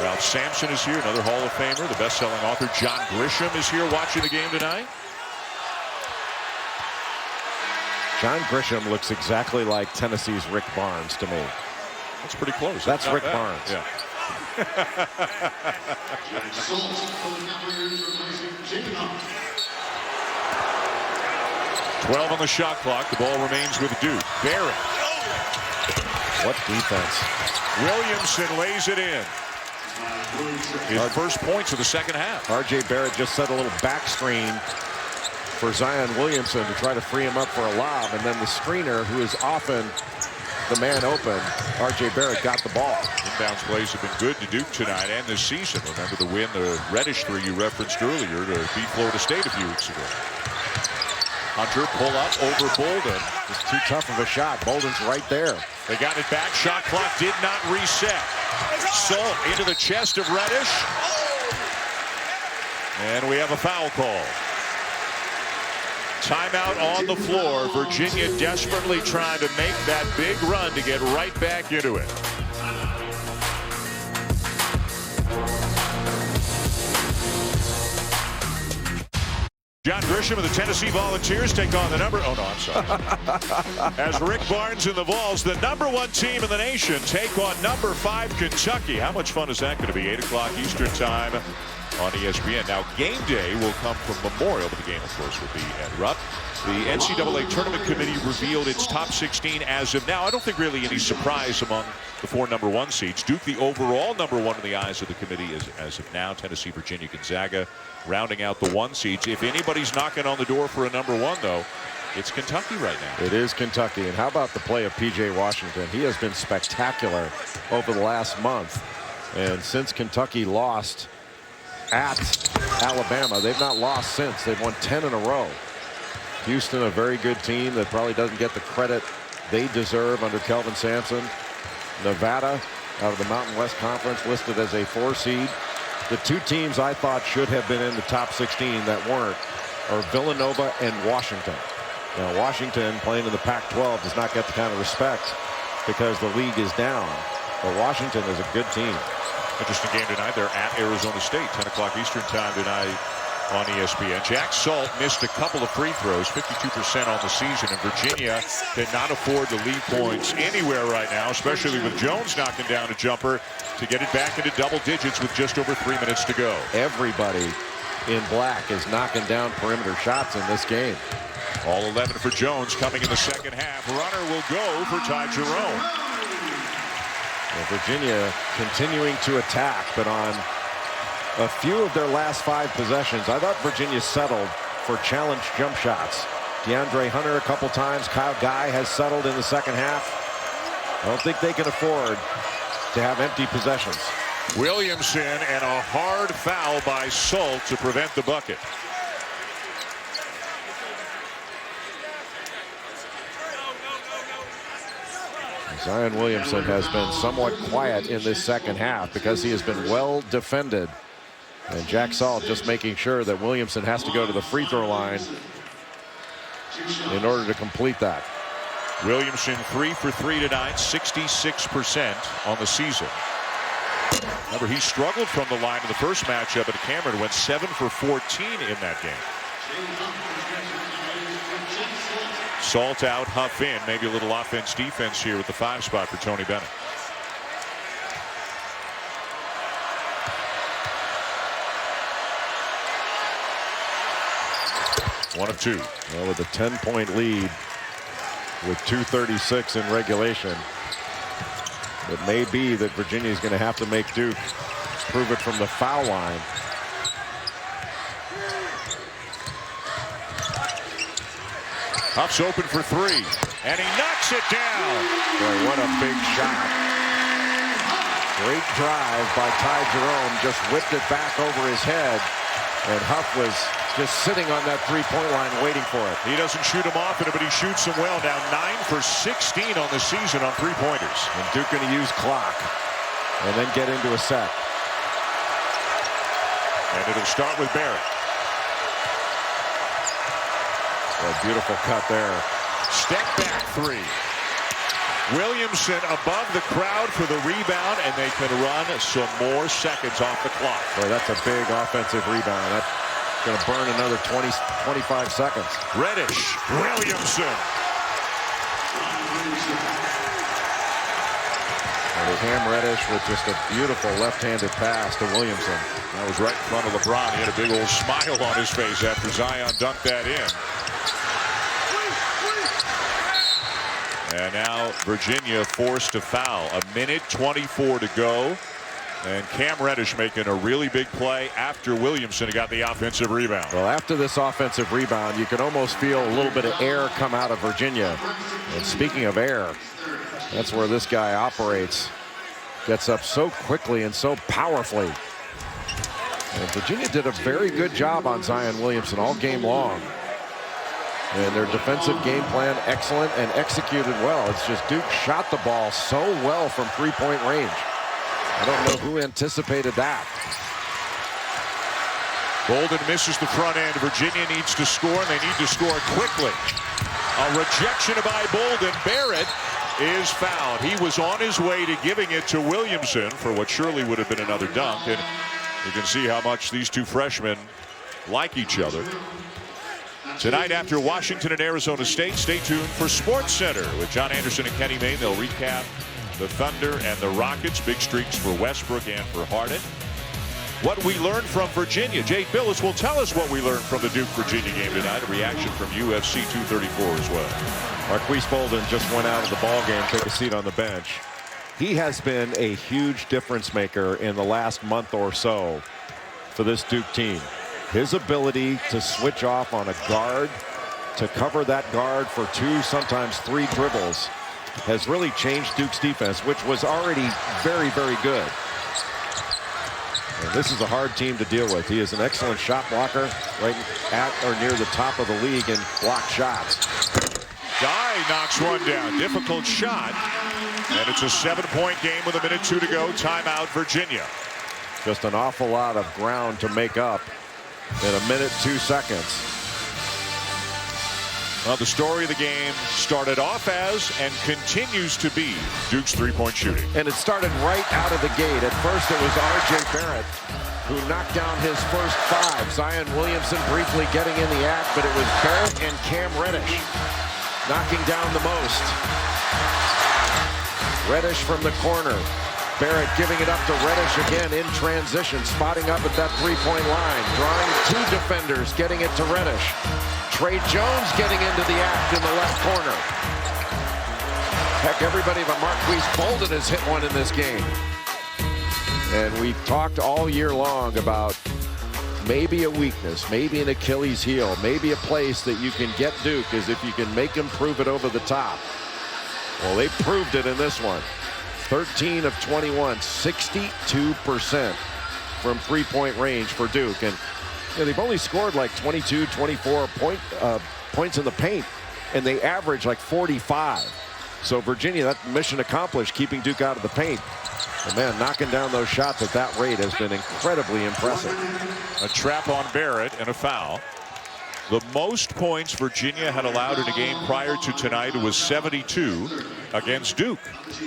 Speaker 1: Ralph Sampson is here, another Hall of Famer. The best-selling author John Grisham is here watching the game tonight.
Speaker 7: John Grisham looks exactly like Tennessee's Rick Barnes to me.
Speaker 1: That's pretty close.
Speaker 7: That's Rick Barnes.
Speaker 1: Yeah. 12 on the shot clock. The ball remains with Duke. Barrett.
Speaker 7: What defense.
Speaker 1: Williamson lays it in. His first points of the second half.
Speaker 7: R.J. Barrett just set a little back screen for Zion Williamson to try to free him up for a lob, and then the screener, who is often the man open, R.J. Barrett got the ball.
Speaker 1: Inbounds plays have been good to Duke tonight and this season. Remember the win, the Reddish 3 you referenced earlier, to beat Florida State a few weeks ago. Hunter pull up over Bolden.
Speaker 7: It's too tough of a shot. Bolden's right there.
Speaker 1: They got it back. Shot clock did not reset. Salt into the chest of Reddish. And we have a foul call. Timeout on the floor. Virginia desperately trying to make that big run to get right back into it. John Grisham of the Tennessee Volunteers take on the number. Oh, no, I'm sorry. As Rick Barnes and the Vols, the #1 team in the nation, take on #5 Kentucky. How much fun is that going to be? 8 o'clock Eastern time on ESPN. Now, game day will come from Memorial, but the game, of course, will be at Rupp. The NCAA Tournament Committee revealed its top 16 as of now. I don't think really any surprise among the 4 number 1 seeds. Duke, the overall number 1 in the eyes of the committee is, as of now. Tennessee, Virginia, Gonzaga rounding out the 1 seeds. If anybody's knocking on the door for a number 1, though, it's Kentucky right now.
Speaker 7: It is Kentucky. And how about the play of P.J. Washington? He has been spectacular over the last month. And since Kentucky lost at Alabama, they've not lost since. They've won 10 in a row. Houston, a very good team that probably doesn't get the credit they deserve under Kelvin Sampson. Nevada, out of the Mountain West Conference, listed as a 4 seed. The 2 teams I thought should have been in the top 16 that weren't are Villanova and Washington. Now, Washington, playing in the Pac-12, does not get the kind of respect because the league is down. But Washington is a good team.
Speaker 1: Interesting game tonight. They're at Arizona State, 10 o'clock Eastern time tonight on ESPN. Jack Salt missed a couple of free throws, 52% on the season, and Virginia cannot afford to lead points anywhere right now, especially with Jones knocking down a jumper to get it back into double digits with just over 3 minutes to go.
Speaker 7: Everybody in black is knocking down perimeter shots in this game.
Speaker 1: All 11 for Jones coming in the second half. Runner will go for Ty Jerome.
Speaker 7: Well, Virginia continuing to attack, but on a few of their last 5 possessions, I thought Virginia settled for challenge jump shots. DeAndre Hunter a couple times. Kyle Guy has settled in the second half. I don't think they can afford to have empty possessions.
Speaker 1: Williamson and a hard foul by Salt to prevent the bucket.
Speaker 7: Zion Williamson has been somewhat quiet in this second half because he has been well defended. And Jack Salt just making sure that Williamson has to go to the free throw line in order to complete that.
Speaker 1: Williamson 3 for 3 tonight, 66% on the season. Remember, he struggled from the line in the first matchup at Cameron, went 7 for 14 in that game. Salt out, Huff in. Maybe a little offense defense here with the 5 spot for Tony Bennett. One of 2.
Speaker 7: Well, with a 10-point lead with 2:36 in regulation, it may be that Virginia is going to have to make Duke prove it from the foul line.
Speaker 1: Huff's open for 3, and he knocks it down.
Speaker 7: Boy, what a big shot. Great drive by Ty Jerome, just whipped it back over his head, and Huff was just sitting on that 3-point line waiting for it.
Speaker 1: He doesn't shoot him often, but he shoots them well. Now 9 for 16 on the season on 3-pointers.
Speaker 7: And Duke going to use clock and then get into a set.
Speaker 1: And it'll start with Barrett.
Speaker 7: A beautiful cut there.
Speaker 1: Step back 3. Williamson above the crowd for the rebound, and they can run some more seconds off the clock.
Speaker 7: Boy, that's a big offensive rebound. That's going to burn another 25 seconds.
Speaker 1: Reddish, Williamson.
Speaker 7: And Cam Reddish with just a beautiful left-handed pass to Williamson.
Speaker 1: That was right in front of LeBron. He had a big old smile on his face after Zion dunked that in. And now Virginia forced to foul. 1:24 to go. And Cam Reddish making a really big play after Williamson got the offensive rebound.
Speaker 7: Well, after this offensive rebound, you can almost feel a little bit of air come out of Virginia. And speaking of air, that's where this guy operates. Gets up so quickly and so powerfully. And Virginia did a very good job on Zion Williamson all game long. And their defensive game plan, excellent and executed well. It's just Duke shot the ball so well from 3-point range. I don't know who anticipated that.
Speaker 1: Bolden misses the front end. Virginia needs to score, and they need to score quickly. A rejection by Bolden. Barrett is fouled. He was on his way to giving it to Williamson for what surely would have been another dunk. And you can see how much these two freshmen like each other. Tonight after Washington and Arizona State, stay tuned for Sports Center with John Anderson and Kenny Mayne. They'll recap the Thunder and the Rockets. Big streaks for Westbrook and for Harden. what we learned from Virginia. Jake Billis will tell us what we learned from the Duke-Virginia game tonight. A reaction from UFC 234 as well.
Speaker 7: Marquise Bolden just went out of the ball game, took a seat on the bench. He has been a huge difference maker in the last month or so for this Duke team. His ability to switch off on a guard, to cover that guard for 2, sometimes 3 dribbles, has really changed Duke's defense, which was already very, very good. And this is a hard team to deal with. He is an excellent shot blocker, right at or near the top of the league in blocked shots.
Speaker 1: Guy knocks one down. Difficult shot. And it's a 7-point game with 1:02 to go. Timeout, Virginia.
Speaker 7: Just an awful lot of ground to make up in 1:02.
Speaker 1: Well, the story of the game started off as and continues to be Duke's three-point shooting.
Speaker 7: And it started right out of the gate. At first it was R.J. Barrett who knocked down his first 5. Zion Williamson briefly getting in the act, but it was Barrett and Cam Reddish knocking down the most. Reddish from the corner. Barrett giving it up to Reddish again in transition, spotting up at that 3-point line, drawing 2 defenders, getting it to Reddish. Trey Jones getting into the act in the left corner. Heck, everybody but Marquise Bolden has hit one in this game. And we've talked all year long about maybe a weakness, maybe an Achilles heel, maybe a place that you can get Duke is if you can make him prove it over the top. Well, they proved it in this one. 13 of 21, 62% from 3-point range for Duke. And they've only scored like 22, 24 points in the paint, and they average like 45. So Virginia, that mission accomplished, keeping Duke out of the paint. And man, knocking down those shots at that rate has been incredibly impressive.
Speaker 1: A trap on Barrett and a foul. The most points Virginia had allowed in a game prior to tonight was 72 against Duke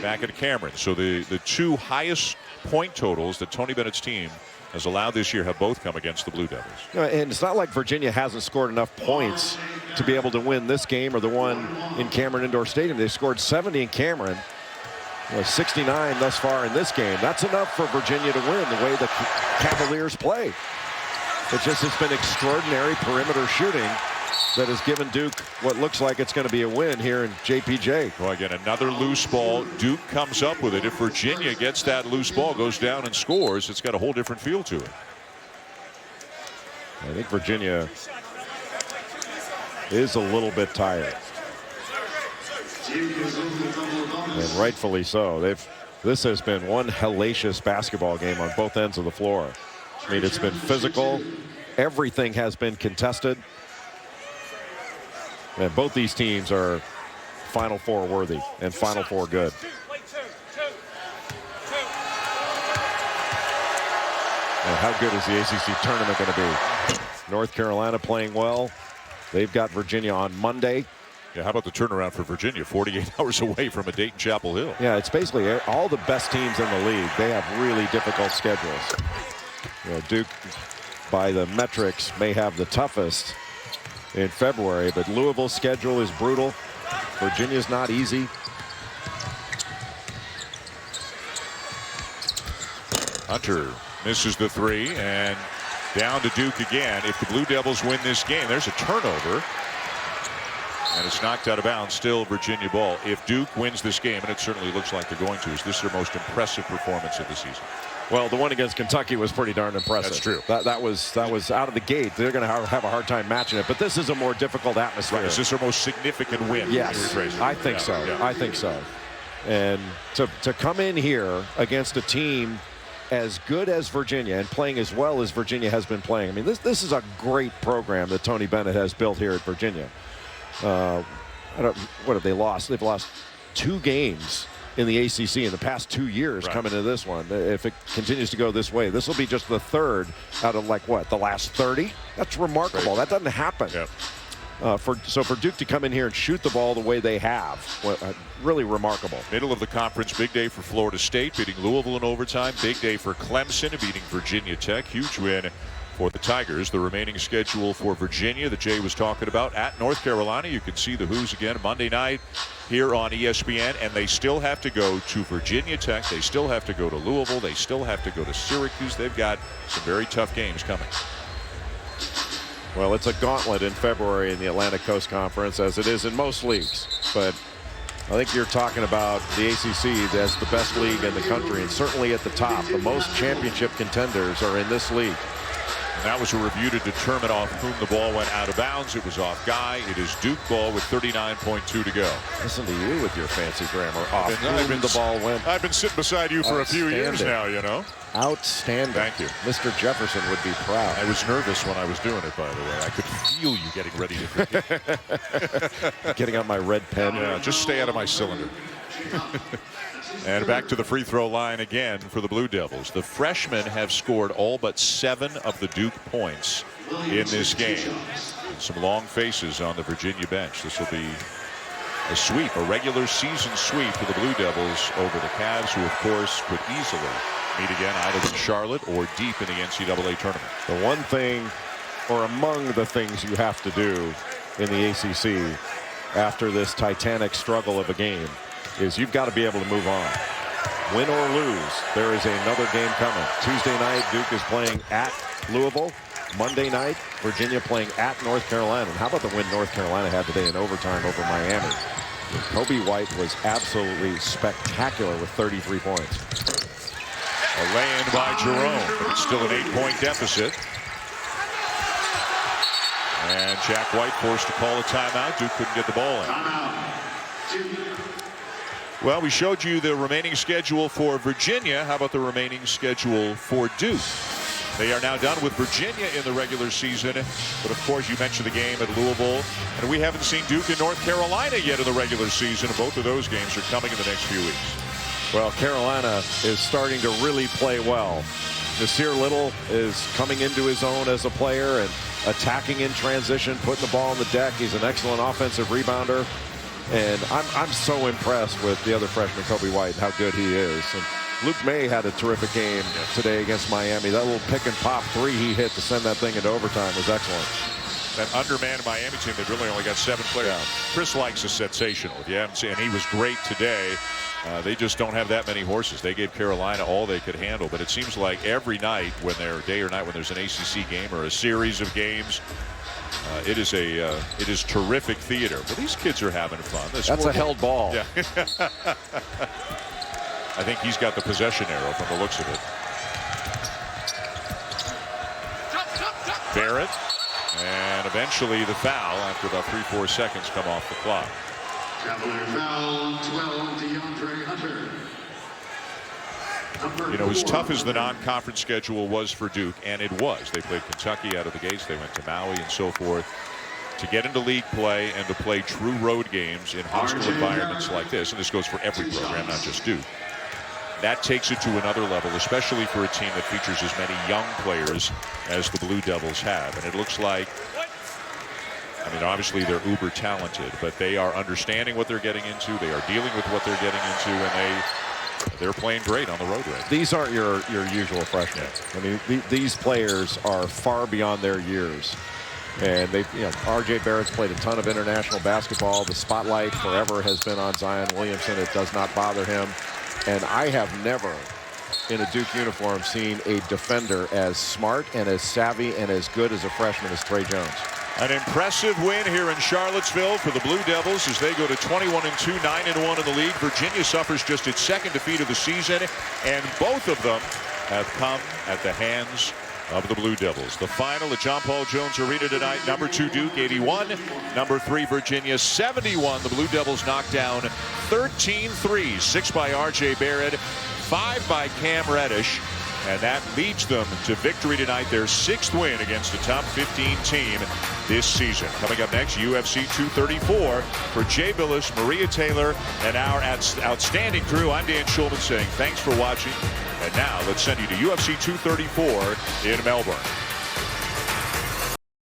Speaker 1: back at Cameron. So the 2 highest point totals that Tony Bennett's team has allowed this year have both come against the Blue Devils.
Speaker 7: And it's not like Virginia hasn't scored enough points to be able to win this game or the one in Cameron Indoor Stadium. They scored 70 in Cameron, 69 thus far in this game. That's enough for Virginia to win the way the Cavaliers play. It just has been extraordinary perimeter shooting that has given Duke what looks like it's going to be a win here in JPJ.
Speaker 1: Well, again, another loose ball. Duke comes up with it. If Virginia gets that loose ball, goes down and scores, it's got a whole different feel to it.
Speaker 7: I think Virginia is a little bit tired. And rightfully so. This has been one hellacious basketball game on both ends of the floor. I mean, it's been physical. Everything has been contested. And both these teams are Final Four worthy and Final Four good. And how good is the ACC tournament going to be? North Carolina playing well. They've got Virginia on Monday.
Speaker 1: Yeah, how about the turnaround for Virginia? 48 hours away from a Dayton Chapel Hill.
Speaker 7: Yeah, it's basically all the best teams in the league. They have really difficult schedules. Duke, by the metrics, may have the toughest in February, but Louisville's schedule is brutal. Virginia's not easy.
Speaker 1: Hunter misses the 3 and down to Duke again. If the Blue Devils win this game, there's a turnover. And it's knocked out of bounds. Still Virginia ball. If Duke wins this game, and it certainly looks like they're going to, is this their most impressive performance of the season?
Speaker 7: Well, the one against Kentucky was pretty darn impressive.
Speaker 1: That's true.
Speaker 7: That was out of the gate. They're going to have a hard time matching it. But this is a more difficult atmosphere.
Speaker 1: Right. Is this their most significant win?
Speaker 7: Yes, I think so. Yeah. I think so. And to come in here against a team as good as Virginia and playing as well as Virginia has been playing. I mean, this is a great program that Tony Bennett has built here at Virginia. What have they lost? They've lost 2 games in the ACC in the past 2 years coming into this one. If it continues to go this way, this will be just the 3rd out of the last 30. That's remarkable. That doesn't happen.
Speaker 1: Yep.
Speaker 7: So for Duke to come in here and shoot the ball the way they have, really remarkable.
Speaker 1: Middle of the conference, big day for Florida State, beating Louisville in overtime. Big day for Clemson, beating Virginia Tech. Huge win for the Tigers. The remaining schedule for Virginia that Jay was talking about at North Carolina. You can see the Who's again Monday night here on ESPN, and they still have to go to Virginia Tech. They still have to go to Louisville. They still have to go to Syracuse. They've got some very tough games coming.
Speaker 7: Well, it's a gauntlet in February in the Atlantic Coast Conference, as it is in most leagues. But I think you're talking about the ACC as the best league in the country, and certainly at the top. The most championship contenders are in this league.
Speaker 1: And that was a review to determine off whom the ball went out of bounds. It was off Guy. It is Duke ball with 39.2 to go.
Speaker 7: Listen to you with your fancy grammar. Off whom the ball went.
Speaker 1: I've been sitting beside you for a few years now, you know.
Speaker 7: Outstanding.
Speaker 1: Thank you.
Speaker 7: Mr. Jefferson would be proud.
Speaker 1: I was nervous when I was doing it, by the way. I could feel you getting ready to
Speaker 7: getting out my red pen.
Speaker 1: Yeah, just stay out of my cylinder. And back to the free throw line again for the Blue Devils. The freshmen have scored all but 7 of the Duke points in this game. Some long faces on the Virginia bench. This will be a sweep, a regular season sweep for the Blue Devils over the Cavs, who of course could easily meet again either in Charlotte or deep in the NCAA tournament.
Speaker 7: The one thing, or among the things you have to do in the ACC after this titanic struggle of a game, is you've got to be able to move on. Win or lose, there is another game coming. Tuesday night, Duke is playing at Louisville. Monday night, Virginia playing at North Carolina. And how about the win North Carolina had today in overtime over Miami? And Kobe White was absolutely spectacular with 33 points.
Speaker 1: A lay-in by Jerome, but it's still an 8-point deficit. And Jack White forced to call a timeout. Duke couldn't get the ball in. Well, we showed you the remaining schedule for Virginia. How about the remaining schedule for Duke? They are now done with Virginia in the regular season. But, of course, you mentioned the game at Louisville. And we haven't seen Duke in North Carolina yet in the regular season. Both of those games are coming in the next few weeks.
Speaker 7: Well, Carolina is starting to really play well. Nasir Little is coming into his own as a player and attacking in transition, putting the ball on the deck. He's an excellent offensive rebounder. And I'm so impressed with the other freshman, Kobe White, and how good he is. And Luke May had a terrific game today against Miami. That little pick and pop 3 he hit to send that thing into overtime was excellent.
Speaker 1: That undermanned Miami team, they've really only got 7 players. Yeah. Chris Likes is sensational. If you haven't seen, and he was great today. They just don't have that many horses. They gave Carolina all they could handle. But it seems like every night, when they're day or night, when there's an ACC game or a series of games, it is terrific theater. But these kids are having fun.
Speaker 7: That's a held ball.
Speaker 1: Yeah. I think he's got the possession arrow from the looks of it. Barrett, and eventually the foul after about 3-4 seconds come off the clock.
Speaker 13: Foul 12, DeAndre Hunter.
Speaker 1: You know, as tough as the non-conference schedule was for Duke, and it was, they played Kentucky out of the gates, they went to Maui and so forth, to get into league play and to play true road games in hostile environments like this, and this goes for every program, not just Duke. That takes it to another level, especially for a team that features as many young players as the Blue Devils have. And it looks like, I mean, obviously they're uber talented, but they are understanding what they're getting into. They are dealing with what they're getting into, and they're playing great on the road right now.
Speaker 7: These aren't your usual freshmen. I mean, these players are far beyond their years. And they, you know, RJ Barrett's played a ton of international basketball. The spotlight forever has been on Zion Williamson. It does not bother him. And I have never, in a Duke uniform, seen a defender as smart and as savvy and as good as a freshman as Trey Jones.
Speaker 1: An impressive win here in Charlottesville for the Blue Devils as they go to 21-2, 9-1 in the league. Virginia suffers just its 2nd defeat of the season, and both of them have come at the hands of the Blue Devils. The final at John Paul Jones Arena tonight, number 2 Duke 81, number 3 Virginia 71. The Blue Devils knocked down 13 threes, 6 by RJ Barrett, 5 by Cam Reddish. And that leads them to victory tonight, their 6th win against a top 15 team this season. Coming up next, UFC 234 for Jay Billis, Maria Taylor, and our outstanding crew. I'm Dan Schulman saying thanks for watching. And now let's send you to UFC 234 in Melbourne.